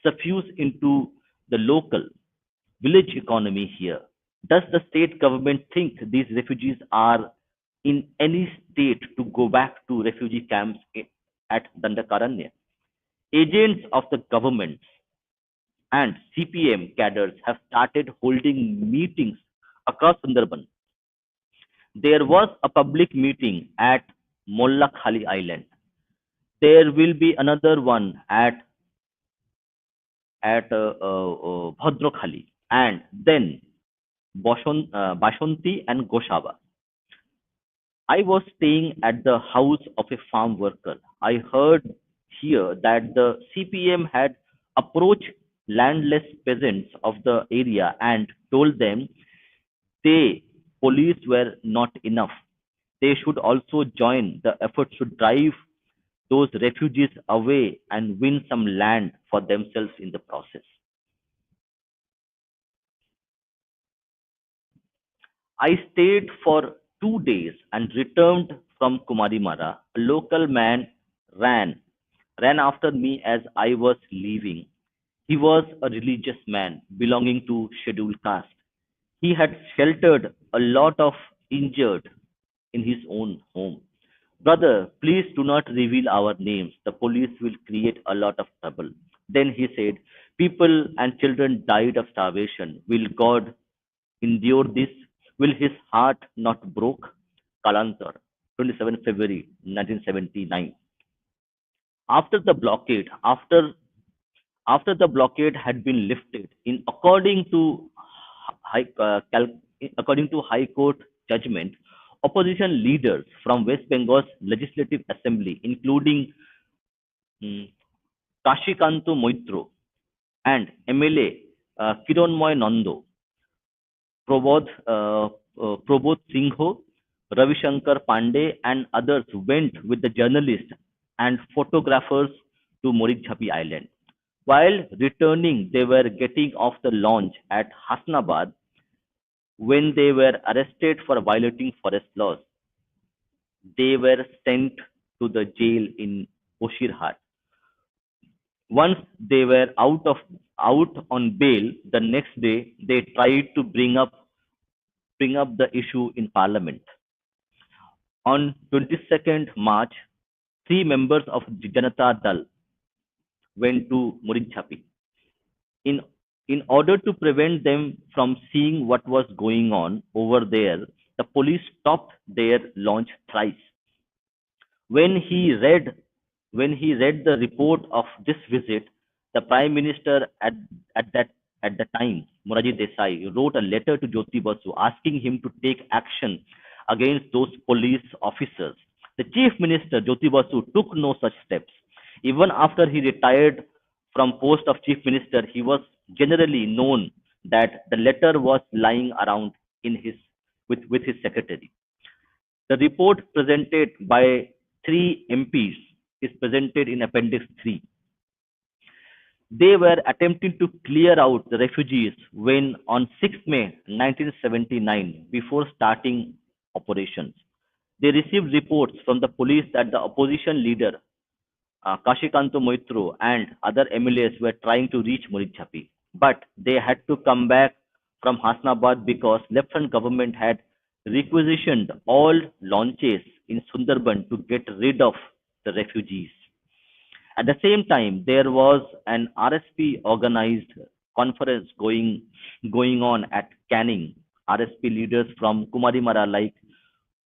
suffused into the local village economy here. Does the state government think these refugees are in any state to go back to refugee camps at Dandakaranya? Agents of the government and CPM cadres have started holding meetings across Sundarban. There was a public meeting at Mollakhali Island. There will be another one at Bhadrakhali, and then Bashanti and Goshava. I was staying at the house of a farm worker. I heard here that the CPM had approached landless peasants of the area and told them they, police, were not enough. They should also join the effort to drive those refugees away and win some land for themselves in the process. I stayed for 2 days and returned from Kumarimara. A local man ran ran after me as I was leaving. He was a religious man belonging to scheduled caste. He had sheltered a lot of injured in his own home. Brother, please do not reveal our names. The police will create a lot of trouble. Then he said, people and children died of starvation. Will God endure this? Will his heart not broke? Kalantar, 27 February 1979. After the blockade, after the blockade had been lifted, in according to High Court judgment, opposition leaders from West Bengal's Legislative Assembly, including mm, Kashikanto Moitro and MLA Kiranmoy Nando, Prabodh Singho, Ravi Shankar Pandey, and others went with the journalists and photographers to Marichjhapi Island. While returning, they were getting off the launch at Hasnabad when they were arrested for violating forest laws. They were sent to the jail in Boshirhat. Once they were out on bail, the next day they tried to bring up the issue in Parliament. On 22nd March, three members of Janata Dal went to Marichjhapi. In in order to prevent them from seeing what was going on over there, the police stopped their launch thrice. When he read when he read the report of this visit, the Prime Minister at the time, Moraji Desai, wrote a letter to Jyoti Basu asking him to take action against those police officers. The Chief Minister Jyoti Basu took no such steps. Even after he retired from post of Chief Minister, he was generally known that the letter was lying around in his with his secretary. The report presented by three MPs is presented in Appendix 3. They were attempting to clear out the refugees when, on 6th May 1979, before starting operations, they received reports from the police that the opposition leader, Kashikanto Moitro, and other MLAs were trying to reach Marichjhapi, but they had to come back from Hasnabad because Lieutenant government had requisitioned all launches in Sundarban to get rid of the refugees. At the same time, there was an RSP organized conference going on at Canning. RSP leaders from Kumarimara like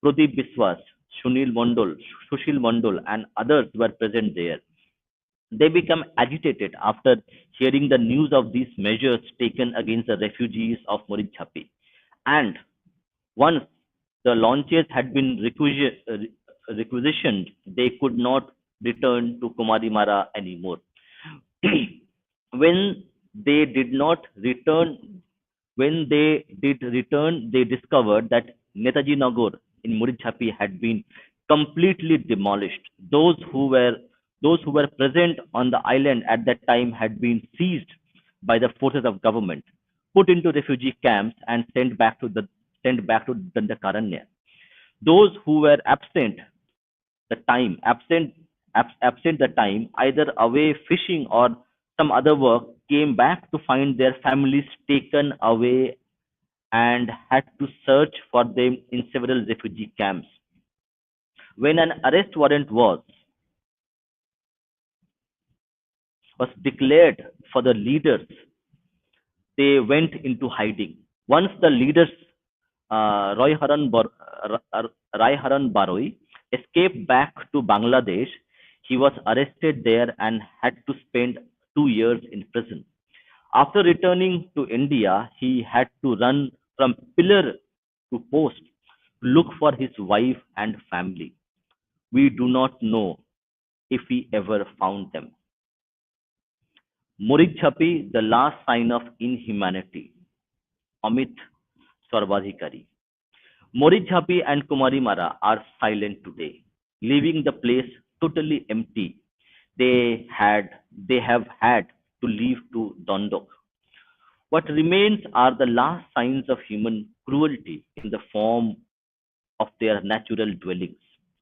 Pradeep Biswas, Sushil Mondol, and others were present there. They became agitated after hearing the news of these measures taken against the refugees of Marichjhapi. And once the launches had been requisitioned, they could not return to Kumarimara anymore. when they did not return, when they did return, they discovered that Netaji Nagar in Muricchapi had been completely demolished. Those who were present on the island at that time had been seized by the forces of government, put into refugee camps, and sent back to Dandakaranya. Those who were absent the time, either away fishing or some other work, came back to find their families taken away and had to search for them in several refugee camps. When an arrest warrant was declared for the leaders, they went into hiding. Once the leaders, Roy Haran, Rai Haran Baroi, escaped back to Bangladesh, he was arrested there and had to spend 2 years in prison. After returning to India, he had to run from pillar to post to look for his wife and family. We do not know if he ever found them. Murigchapi, the last sign of inhumanity. Amit Sarvadhikari. Morichhapi and Kumarimara are silent today, leaving the place totally empty. They have had to leave to Dondok. What remains are the last signs of human cruelty in the form of their natural dwellings,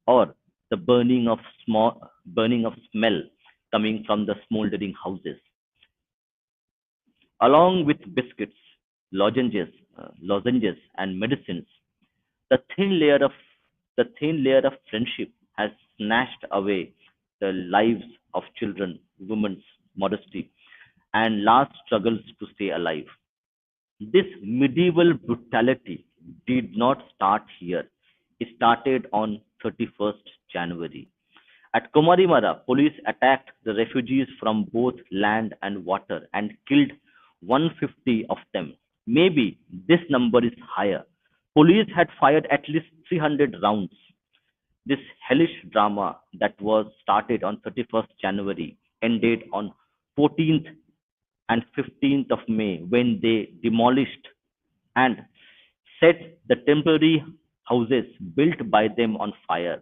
or the burning of smell coming from the smoldering houses, along with biscuits, lozenges, and medicines. The thin layer of the thin layer of friendship has snatched away the lives of children, women's modesty, and last struggles to stay alive. This medieval brutality did not start here. It started on 31st January. At Komarimara, police attacked the refugees from both land and water and killed 150 of them. Maybe this number is higher. Police had fired at least 300 rounds. This hellish drama that was started on 31st January ended on 14th and 15th of May when they demolished and set the temporary houses built by them on fire.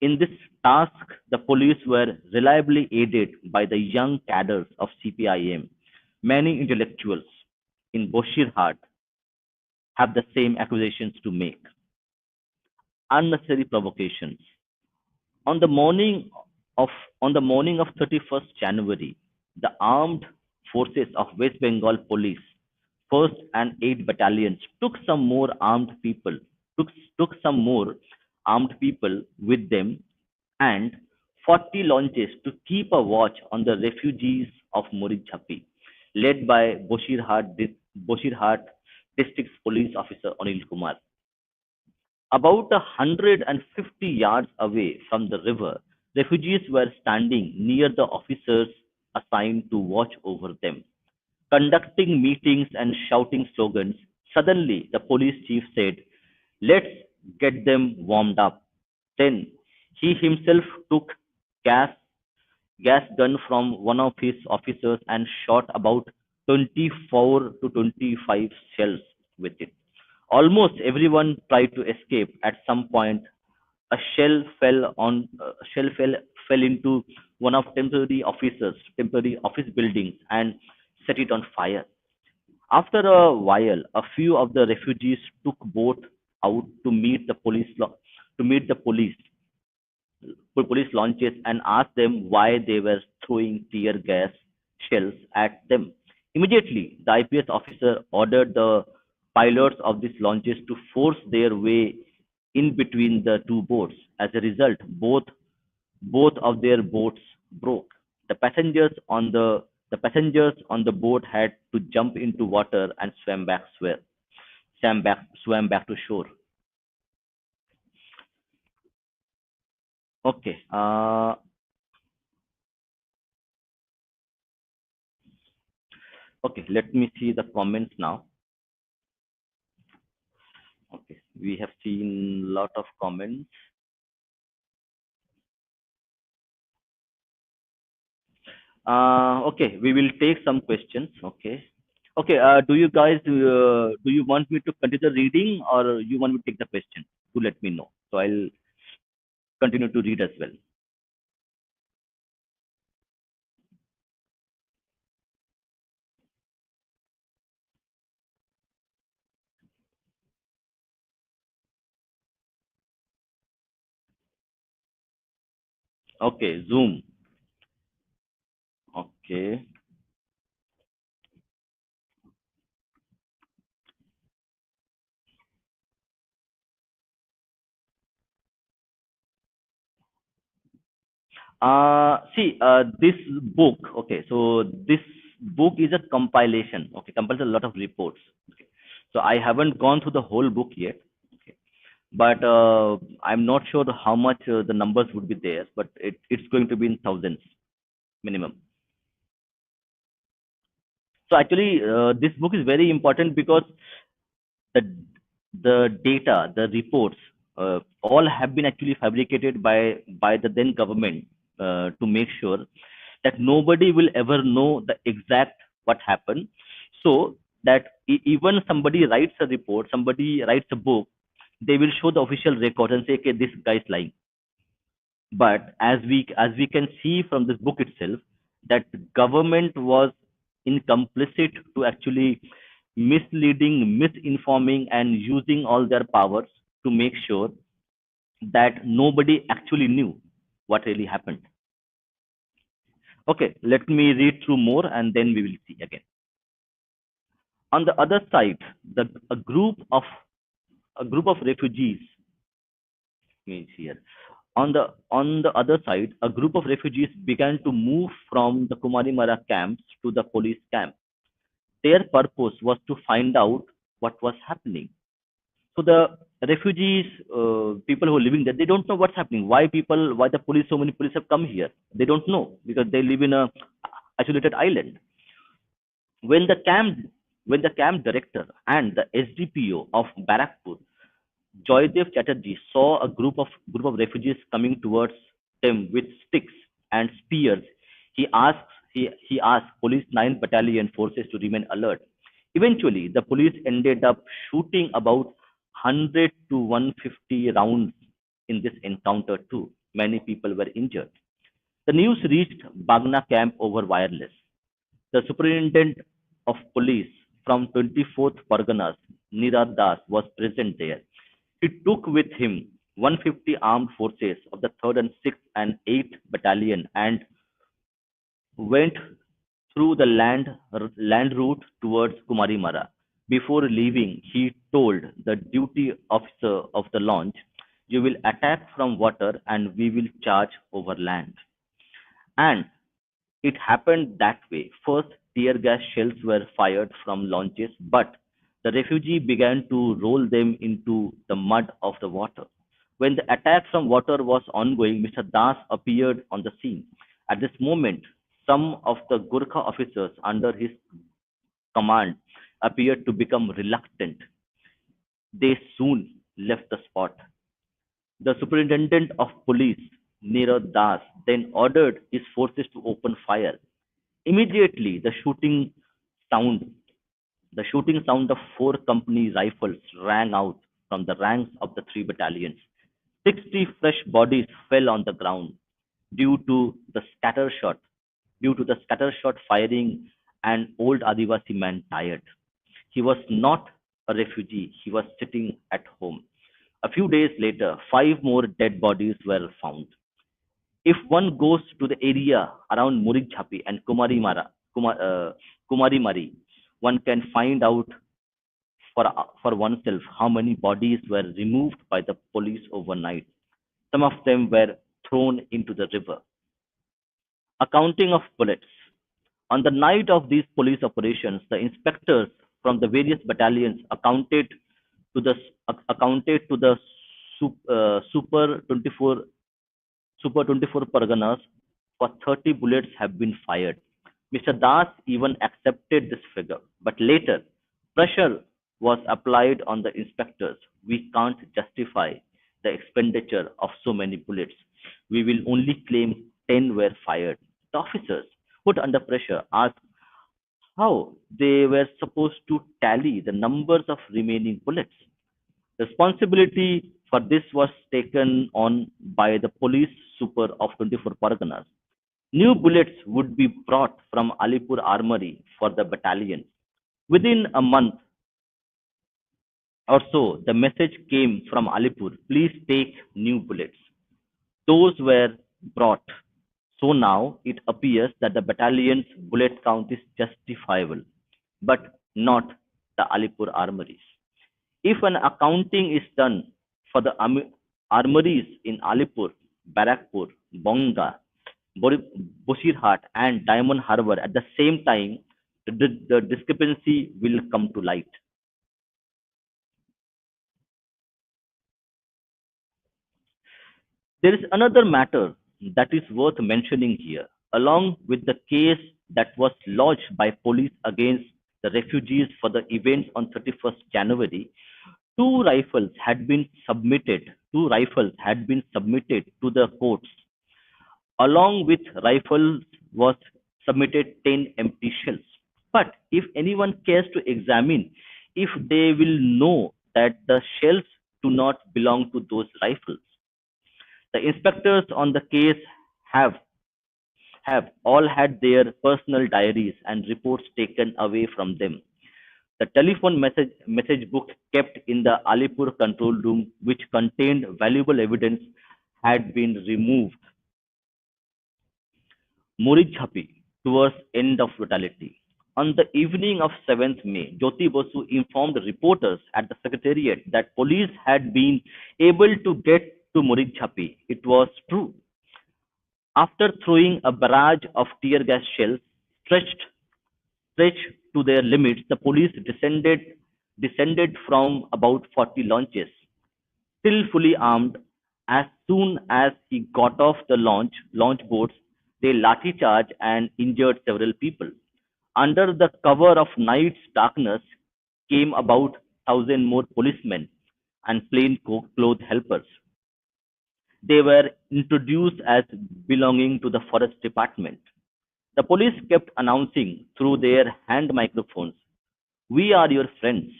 In this task, the police were reliably aided by the young cadres of CPIM. Many intellectuals in Boshirhat have the same accusations to make. Unnecessary provocations. On the morning of on the morning of 31st January, the armed forces of West Bengal Police, 1st and 8th battalions took some more armed people with them and 40 launches to keep a watch on the refugees of Morichhapi, led by Boshirhat District Police Officer Anil Kumar. About 150 yards away from the river, refugees were standing near the officers assigned to watch over them, conducting meetings and shouting slogans. Suddenly, the police chief said, "Let's get them warmed up." Then he himself took gas gas gun from one of his officers and shot about 24 to 25 shells with it. Almost everyone tried to escape. At some point, a shell fell into one of temporary office buildings and set it on fire. After a while, a few of the refugees took boat out to meet the police launches and asked them why they were throwing tear gas shells at them. Immediately, the IPS officer ordered the pilots of these launches to force their way in between the two boats. As a result, both of their boats broke. The passengers on the boat had to jump into water and swam back to shore. Okay. Okay. Let me see the comments now. Okay. We have seen lot of comments. Okay. We will take some questions. Okay. Okay. Do you want me to continue the reading or you want me to take the question? To let me know. So I'll continue to read as well. Okay. Zoom. Okay. This book, okay, so this book is a compilation, okay, compiles a lot of reports. Okay. So I haven't gone through the whole book yet, okay, but I'm not sure how much the numbers would be there, but it's going to be in thousands minimum. So actually, this book is very important because the data, the reports, all have been actually fabricated by the then government to make sure that nobody will ever know the exact what happened. So that even somebody writes a report, somebody writes a book, they will show the official record and say, okay, this guy is lying. But as we can see from this book itself, that government was incomplicit to actually misleading, misinforming, and using all their powers to make sure that nobody actually knew what really happened. Okay, let me read through more and then we will see again. On the other side, a group of refugees means here. On the other side, a group of refugees began to move from the Kumarimara camps to the police camp. Their purpose was to find out what was happening. So the refugees, people who are living there, they don't know what's happening. Why the police, so many police have come here? They don't know because they live in a isolated island. When the camp, when the camp director and the SDPO of Barakpur, Joydev Chatterjee, saw a group of refugees coming towards them with sticks and spears. He asked Police 9 Battalion forces to remain alert. Eventually, the police ended up shooting about 100 to 150 rounds in this encounter too. Many people were injured. The news reached Bagna camp over wireless. The superintendent of police from 24th Parganas, Nirad Das, was present there. He took with him 150 armed forces of the 3rd and 6th and 8th Battalion and went through the land route towards Kumarimara. Before leaving, he told the duty officer of the launch, "You will attack from water and we will charge over land." And it happened that way. First, tear gas shells were fired from launches, but the refugee began to roll them into the mud of the water. When the attack from water was ongoing, Mr. Das appeared on the scene. At this moment, some of the Gurkha officers under his command appeared to become reluctant. They soon left the spot. The superintendent of police, Nirad Das, then ordered his forces to open fire. Immediately, sound, the shooting sound of 4 company rifles rang out from the ranks of the 3 battalions. 60 fresh bodies fell on the ground due to the scatter shot, firing an old Adivasi man tired. He was not a refugee, he was sitting at home. A few days later, 5 more dead bodies were found. If one goes to the area around Marichjhapi and Kumarimara, Kumari Mari, one can find out for oneself how many bodies were removed by the police overnight. Some of them were thrown into the river. A counting of bullets. On the night of these police operations, the inspectors from the various battalions to the accounted to the Super 24 Super 24 Parganas for 30 bullets have been fired. Mr. Das even accepted this figure, but later pressure was applied on the inspectors. We can't justify the expenditure of so many bullets. We will only claim 10 were fired. The officers, put under pressure, asked how they were supposed to tally the numbers of remaining bullets. Responsibility for this was taken on by the police super of 24 Parganas. New bullets would be brought from Alipur Armory for the battalion. Within a month or so, the message came from Alipur, please take new bullets. Those were brought. So now it appears that the battalion's bullet count is justifiable, but not the Alipur armories. If an accounting is done for the armories in Alipur, Barakpur, Bonga, Bosirhat, and Diamond Harbour at the same time, the discrepancy will come to light. There is another matter that is worth mentioning here. Along with the case that was lodged by police against the refugees for the events on 31st January, two rifles had been submitted to the courts. Along with rifles was submitted 10 empty shells. But if anyone cares to examine, if they will know that the shells do not belong to those rifles. The inspectors on the case have have all had their personal diaries and reports taken away from them. The telephone message book kept in the Alipur control room, which contained valuable evidence, had been removed. Marichjhapi towards end of brutality. On the evening of 7th May, Jyoti Basu informed reporters at the secretariat that police had been able to get to Marichjhapi. It was true. After throwing a barrage of tear gas shells stretched stretched to their limits, the police descended from about 40 launches, still fully armed. As soon as he got off the launch boats, they lathi charged and injured several people. Under the cover of night's darkness came about 1,000 more policemen and plain-clothes helpers. They were introduced as belonging to the forest department. The police kept announcing through their hand microphones, we are your friends.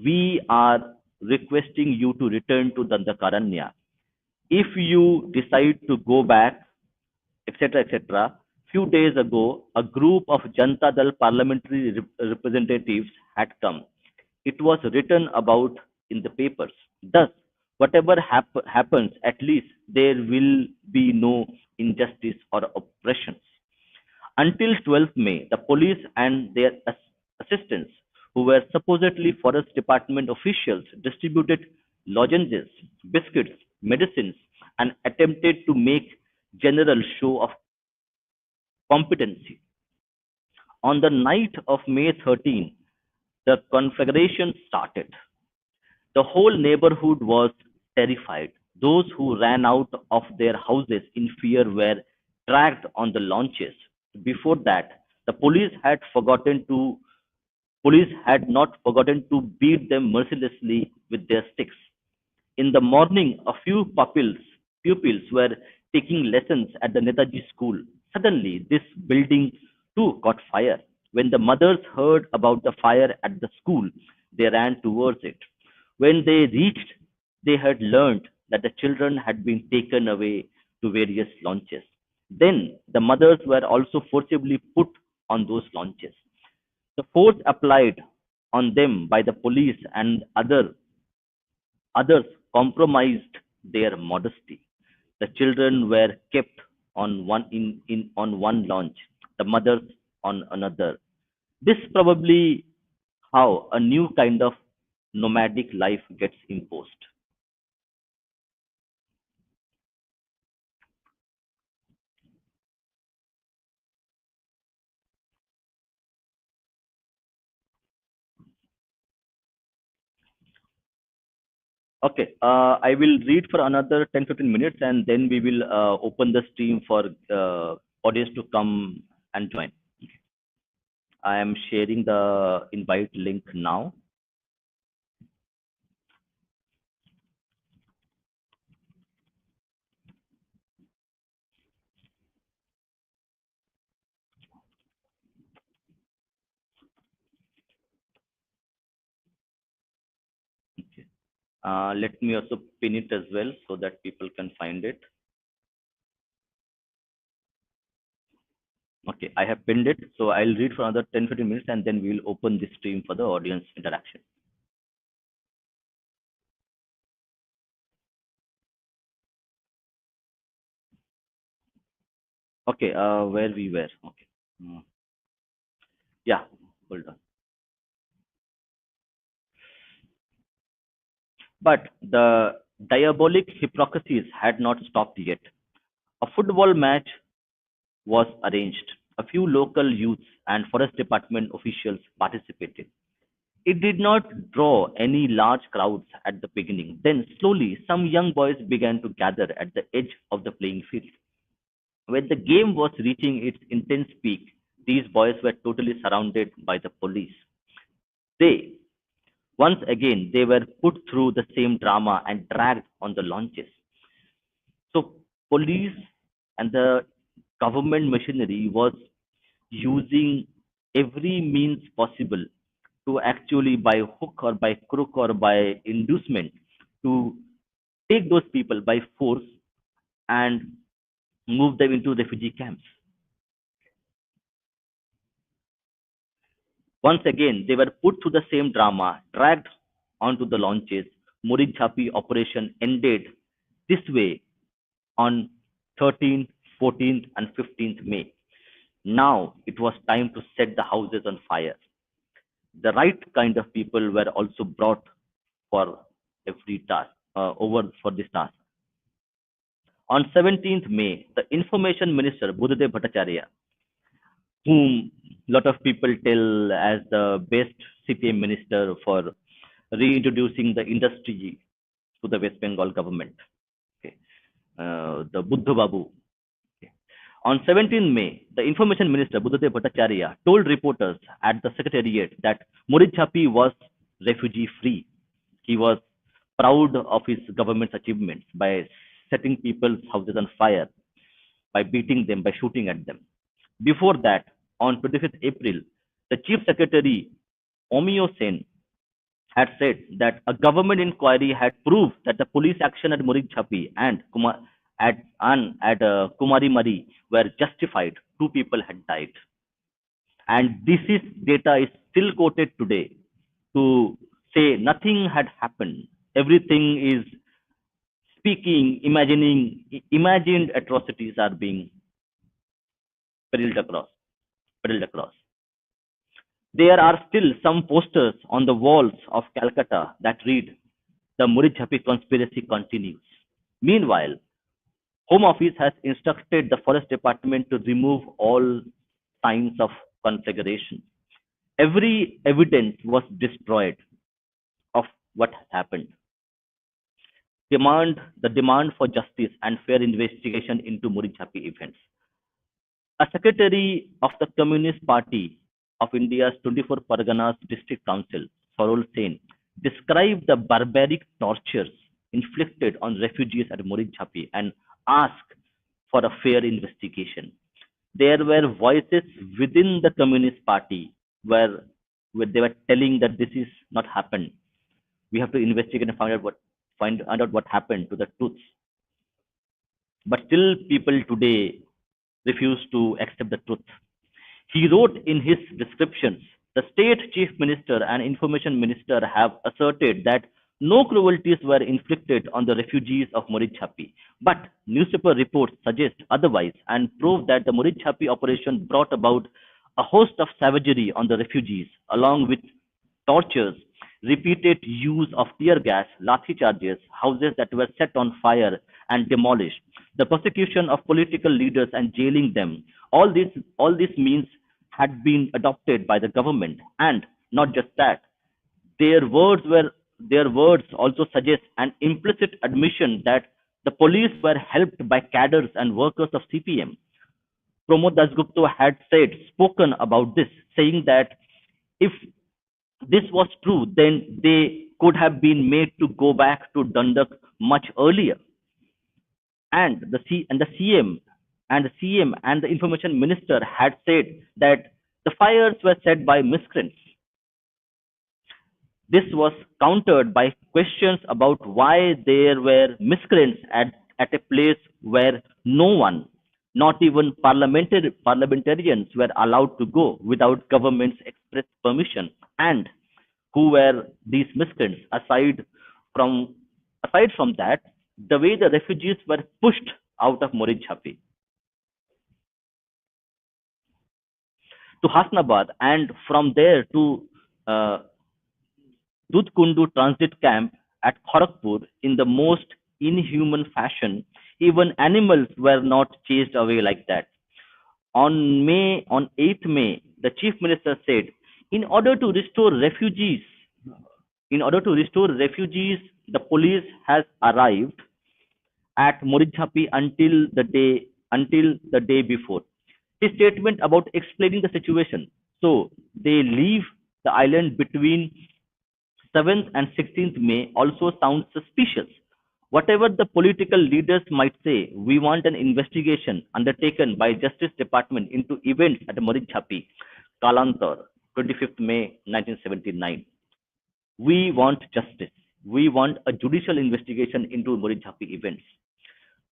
We are requesting you to return to Dandakaranya. If you decide to go back, etc., etc., few days ago, a group of Janta Dal parliamentary representatives had come. It was written about in the papers. Thus, whatever happens, at least there will be no injustice or oppressions. Until 12th May, the police and their assistants, who were supposedly forest department officials, distributed lozenges, biscuits, medicines, and attempted to make general show of competency. On the night of May 13, the conflagration started. The whole neighborhood was terrified. Those who ran out of their houses in fear were dragged on the launches. Before that, the police had not forgotten to beat them mercilessly with their sticks. In the morning, a few pupils were taking lessons at the Netaji school. Suddenly, this building too caught fire. When the mothers heard about the fire at the school, they ran towards it. When they reached, they had learned that the children had been taken away to various launches. Then the mothers were also forcibly put on those launches. The force applied on them by the police and others compromised their modesty. The children were kept on one launch. The mothers on another. This probably how a new kind of nomadic life gets imposed. Okay, I will read for another 10-15 minutes and then we will open the stream for audience to come and join. I am sharing the invite link now. Okay. Let me also pin it as well so that people can find it. Okay, I have pinned it. So I'll read for another 10-15 minutes and then we will open the stream for the audience interaction. Okay, where we were. Okay. Yeah, hold on. But the diabolic hypocrisies had not stopped yet. A football match was arranged. A few local youths and forest department officials participated. It did not draw any large crowds at the beginning. Then, slowly, some young boys began to gather at the edge of the playing field. When the game was reaching its intense peak, these boys were totally surrounded by the police. They, once again, they were put through the same drama and dragged on the launches. So, police and the government machinery was using every means possible to actually, by hook or by crook or by inducement, to take those people by force and move them into refugee camps. Once again, they were put through the same drama, dragged onto the launches. Marichjhapi operation ended this way on 13th, 14th, and 15th May. Now it was time to set the houses on fire. The right kind of people were also brought for every task, over for this task. On 17th May, the Information Minister Buddhadev Bhattacharya, whom a lot of people tell as the best CPM minister for reintroducing the industry to the West Bengal government, okay, the Buddha Babu. Okay. On 17 May, the Information Minister Buddhadev Bhattacharya told reporters at the Secretariat that Marichjhapi was refugee free. He was proud of his government's achievements by setting people's houses on fire, by beating them, by shooting at them. Before that, on 25th April, the Chief Secretary Omio Sen had said that a government inquiry had proved that the police action at Marichjhapi and at Kumari Mari were justified. Two people had died. And this is data is still quoted today to say nothing had happened. Everything is speaking, imagined atrocities are being peddled across. Peddled across. There are still some posters on the walls of Calcutta that read, "The Marichjhapi conspiracy continues." Meanwhile, Home Office has instructed the Forest Department to remove all signs of conflagration. Every evidence was destroyed of what happened. The demand for justice and fair investigation into Marichjhapi events. A secretary of the Communist Party of India's 24 Parganas District Council, Sarol Sen, described the barbaric tortures inflicted on refugees at Marichjhapi and asked for a fair investigation. There were voices within the Communist Party where they were telling that this is not happened. We have to investigate and find out what happened to the truths. But still, people today refuse to accept the truth. He wrote in his descriptions, the state chief minister and information minister have asserted that no cruelties were inflicted on the refugees of Marichjhapi, but newspaper reports suggest otherwise and prove that the Marichjhapi operation brought about a host of savagery on the refugees, along with tortures, repeated use of tear gas, lathi charges, houses that were set on fire and demolished, the persecution of political leaders and jailing them. All these means had been adopted by the government, and not just that, their words also suggest an implicit admission that the police were helped by cadres and workers of CPM. Pramod Dasgupta had spoken about this, saying that if this was true, then they could have been made to go back to Dundalk much earlier. And the CM and the information minister had said that the fires were set by miscreants. This was countered by questions about why there were miscreants at a place where no one, not even parliamentarians, were allowed to go without government's express permission. And who were these miscreants? From aside from that, the way the refugees were pushed out of Marichjhapi to Hasnabad and from there to uh, Dudhkundu transit camp at Kharagpur in the most inhuman fashion. Even animals were not chased away like that. On 8th May, the chief minister said, in order to restore refugees, the police has arrived at Morijjhapi until the day before. His statement about explaining the situation. So they leave the island between 7th and 16th May also sounds suspicious. Whatever the political leaders might say, we want an investigation undertaken by Justice Department into events at Marichjhapi, Kalantar, 25th May 1979. We want justice. We want a judicial investigation into Marichjhapi events.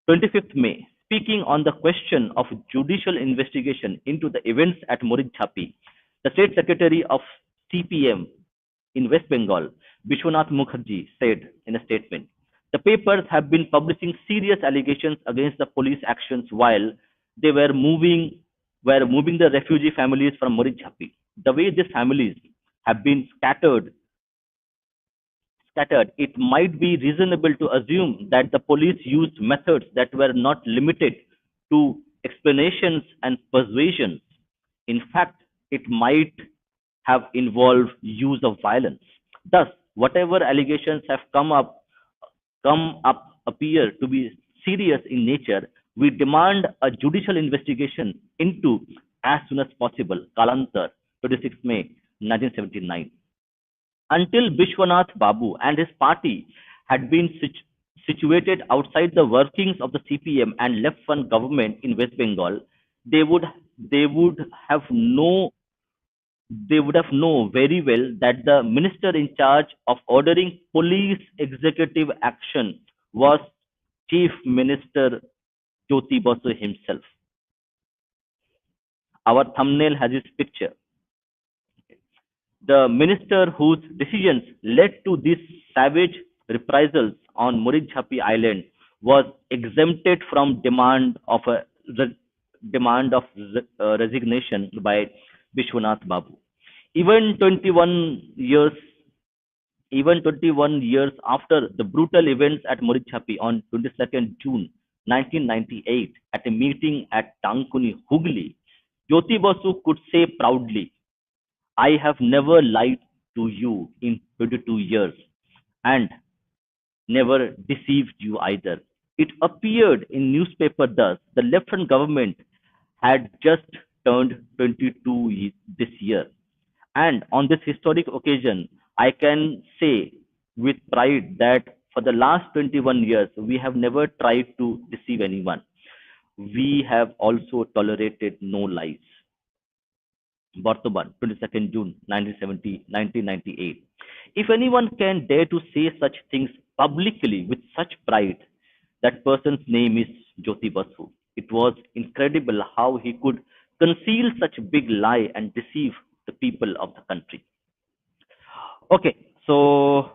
25th May, speaking on the question of judicial investigation into the events at Marichjhapi, the State Secretary of CPM in West Bengal, Bishwanath Mukherjee, said in a statement, the papers have been publishing serious allegations against the police actions while they were moving the refugee families from Marichjhapi. The way these families have been scattered, it might be reasonable to assume that the police used methods that were not limited to explanations and persuasion. In fact, it might have involved use of violence. Thus, whatever allegations have come up appear to be serious in nature. We demand a judicial investigation into as soon as possible. Kalantar, 26 May 1979. Until Bishwanath Babu and his party had been situated outside the workings of the CPM and left front government in West Bengal, they would they would have no they would have known very well that the minister in charge of ordering police executive action was Chief Minister Jyoti Basu himself. Our thumbnail has his picture. The minister whose decisions led to these savage reprisals on Morijjhapi Island was exempted from demand of resignation by Bishwanath Babu. Even 21 years even 21 years after the brutal events at Morijjhapi on 22nd June 1998 at a meeting at Tankuni, Hooghly, Jyoti Basu could say proudly, I have never lied to you in 22 years and never deceived you either. It appeared in newspaper thus the left-hand government had just turned 22 this year. And on this historic occasion, I can say with pride that for the last 21 years, we have never tried to deceive anyone. We have also tolerated no lies. Bartoban, 22nd June 1998. If anyone can dare to say such things publicly with such pride, that person's name is Jyoti Basu. It was incredible how he could conceal such a big lie and deceive the people of the country. Okay, so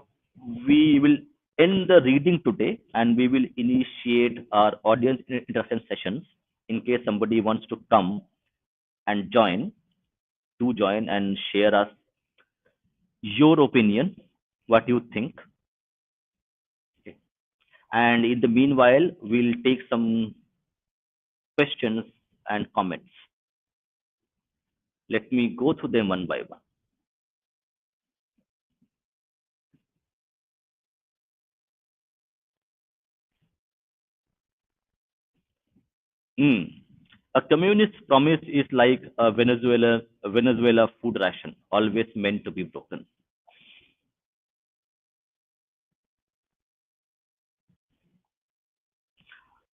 we will end the reading today and we will initiate our audience interaction sessions in case somebody wants to come and join. do join and share us your opinion, what you think. Okay. And in the meanwhile, we'll take some questions and comments. Let me go through them one by one. Mm. A communist promise is like a Venezuela food ration, always meant to be broken.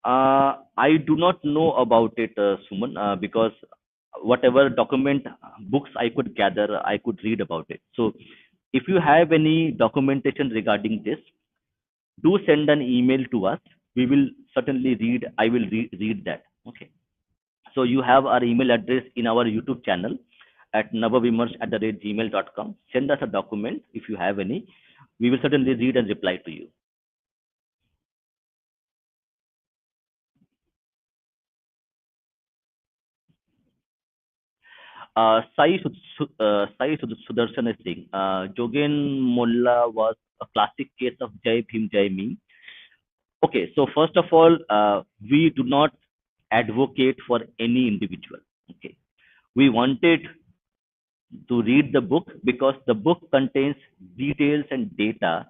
I do not know about it, Suman, because whatever document books I could gather, I could read about it. So, if you have any documentation regarding this, do send an email to us. We will certainly read. I will read that. Okay. So you have our email address in our YouTube channel at navavimarsh@gmail.com. Send us a document if you have any. We will certainly read and reply to you. Sudarshan is saying, Jogen Molla was a classic case of Jai Bhim Jai Me. Okay, so first of all, we do not advocate for any individual. Okay, we wanted to read the book because the book contains details and data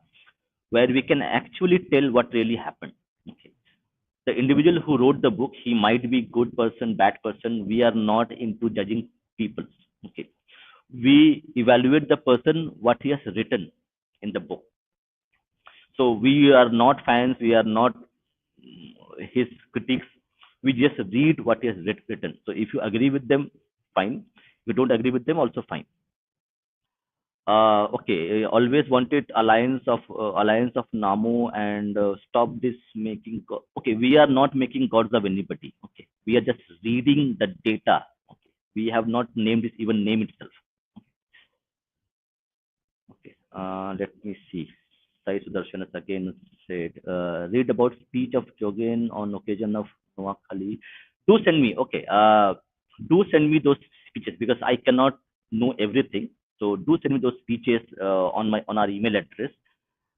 where we can actually tell what really happened. Okay. The individual who wrote the book, he might be good person, bad person. We are not into judging people. Okay. We evaluate the person, what he has written in the book. So we are not fans. We are not his critics. We just read what he has written. So if you agree with them, fine. If you don't agree with them, also fine. Okay, always wanted alliance of Namo and stop this making. Okay, we are not making gods of anybody. Okay, we are just reading the data. Okay, we have not named this even name itself. Okay, let me see. Sai Sudarshan has again said, read about speech of Jogen on occasion of Noakhali. Do send me. Okay, do send me those speeches because I cannot know everything. So do send me those speeches on our email address,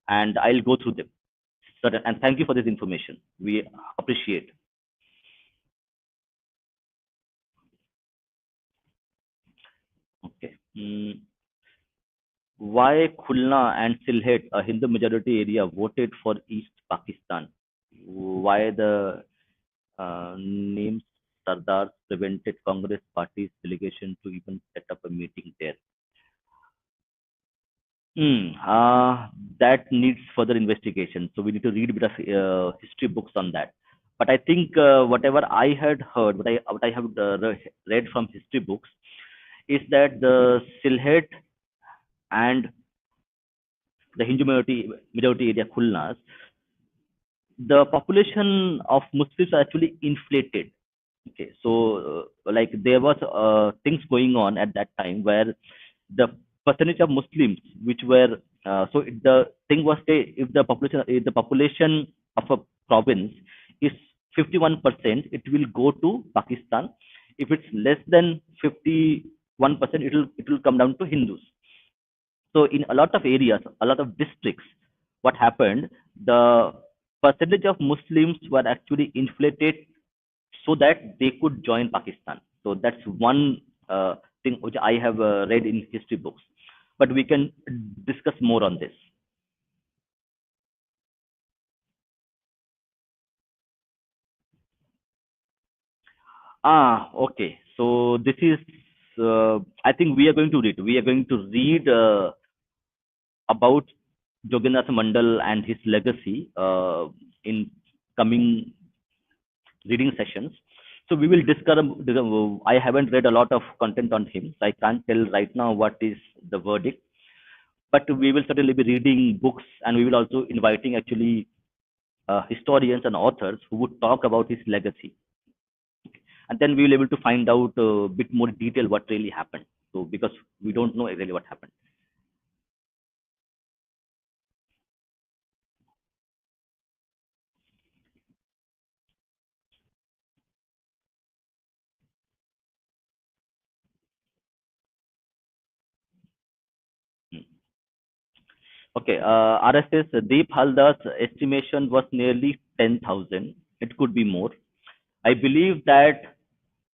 and I'll go through them. So and thank you for this information. We appreciate. Okay. Why Khulna and Sylhet, a Hindu majority area, voted for East Pakistan? Why the names Sardars prevented Congress party's delegation to even set up a meeting there? That needs further investigation. So we need to read a bit of history books on that. But I think whatever I had heard, what I have read from history books, is that the Sylhet and the Hindu majority area Khulnas, the population of Muslims are actually inflated. Okay, so like there was things going on at that time where the percentage of Muslims which were the thing was, say, if the population of a province is 51%, it will go to Pakistan. If it's less than 51%, it will come down to Hindus. So in a lot of areas, a lot of districts, what happened, the percentage of Muslims were actually inflated so that they could join Pakistan. So that's one thing which I have read in history books. But we can discuss more on this. Okay. So this is, I think we are going to read. We are going to read about Joginath Mandal and his legacy in coming reading sessions. So we will discuss. I haven't read a lot of content on him, so I can't tell right now what is the verdict. But we will certainly be reading books, and we will also inviting actually historians and authors who would talk about his legacy, and then we will able to find out a bit more detail what really happened. So because we don't know really what happened. Okay, RSS Deep Haldar's estimation was nearly 10,000. It could be more. I believe that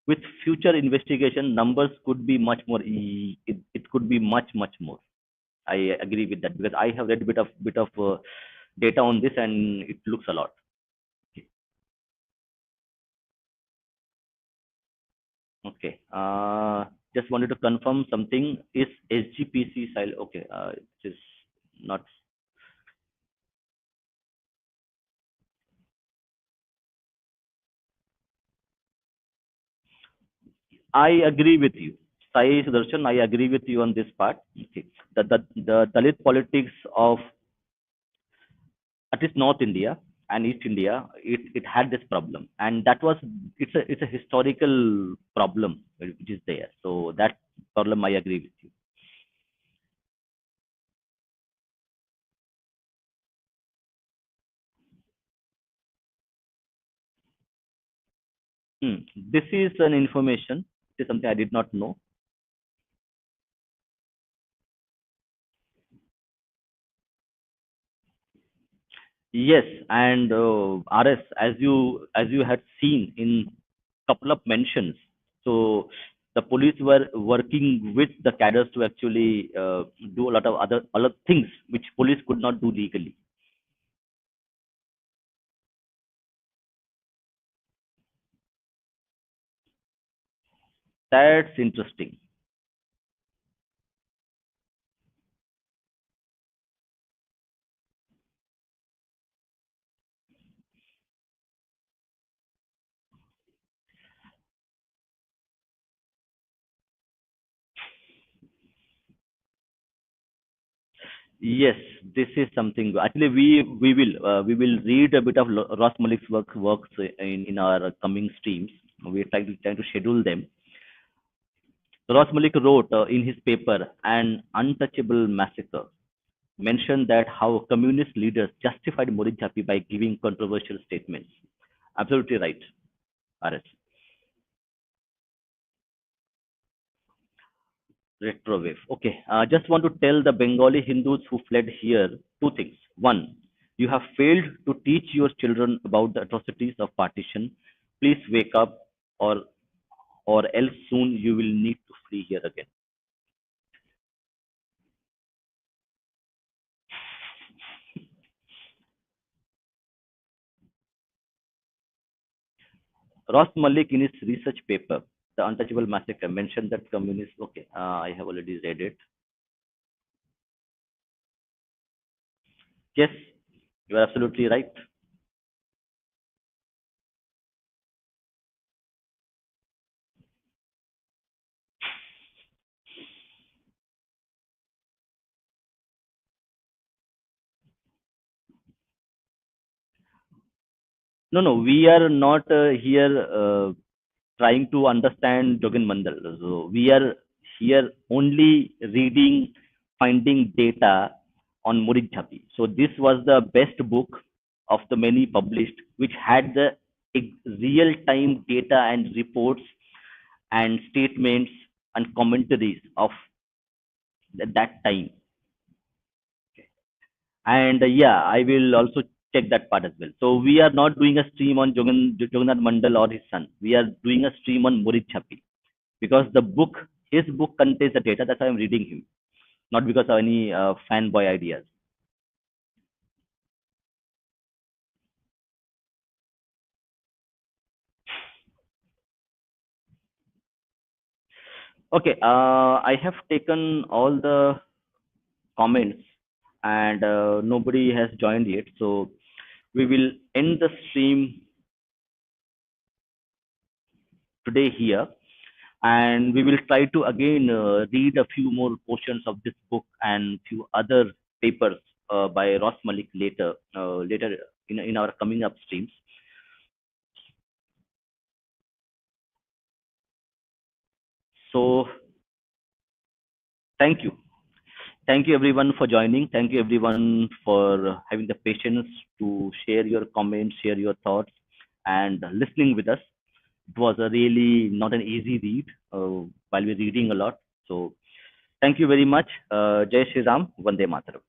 with future investigation, numbers could be much more. It could be much more. I agree with that because I have read bit of data on this, and it looks a lot. Okay. Just wanted to confirm something. Is SGPC silent? Okay. It is not. I agree with you. Sai Sudarshan, I agree with you on this part. Okay. The Dalit politics of at least North India and East India, it had this problem, and that was it's a historical problem which is there. So that problem, I agree with you. This is an information. This is something I did not know. Yes, and RS, as you had seen in couple of mentions, so the police were working with the cadres to actually do a lot of other things which police could not do legally. That's interesting. Yes, this is something. Actually, we will read a bit of Ross Malik's works in our coming streams. We're trying to schedule them. Ross Malik wrote in his paper "An Untouchable Massacre" mentioned that how communist leaders justified Marichjhapi by giving controversial statements. Absolutely right, RS. Retrowave. Okay, just want to tell the Bengali Hindus who fled here two things. One, you have failed to teach your children about the atrocities of partition. Please wake up, or or else soon you will need to flee here again. Ross Malik, in his research paper, The Untouchable Massacre, mentioned that communists. Okay, I have already read it. Yes, you are absolutely right. No, no, we are not here trying to understand Jogan Mandal. So we are here only reading, finding data on Murid. So this was the best book of the many published, which had the real-time data and reports and statements and commentaries of that time. And yeah, I will also check that part as well. So we are not doing a stream on Jagannath Mandal or his son. We are doing a stream on Murid, because his book contains the data. That's why I'm reading him, not because of any fanboy ideas. Okay, I have taken all the comments, and nobody has joined yet. So we will end the stream today here, and we will try to again read a few more portions of this book and few other papers by Ross Malik later in our coming up streams. So thank you. Thank you everyone for joining. Thank you everyone for having the patience to share your comments, share your thoughts, and listening with us. It was a really not an easy read while we're reading a lot. So thank you very much. Jai Shri Ram, Vande Mataram.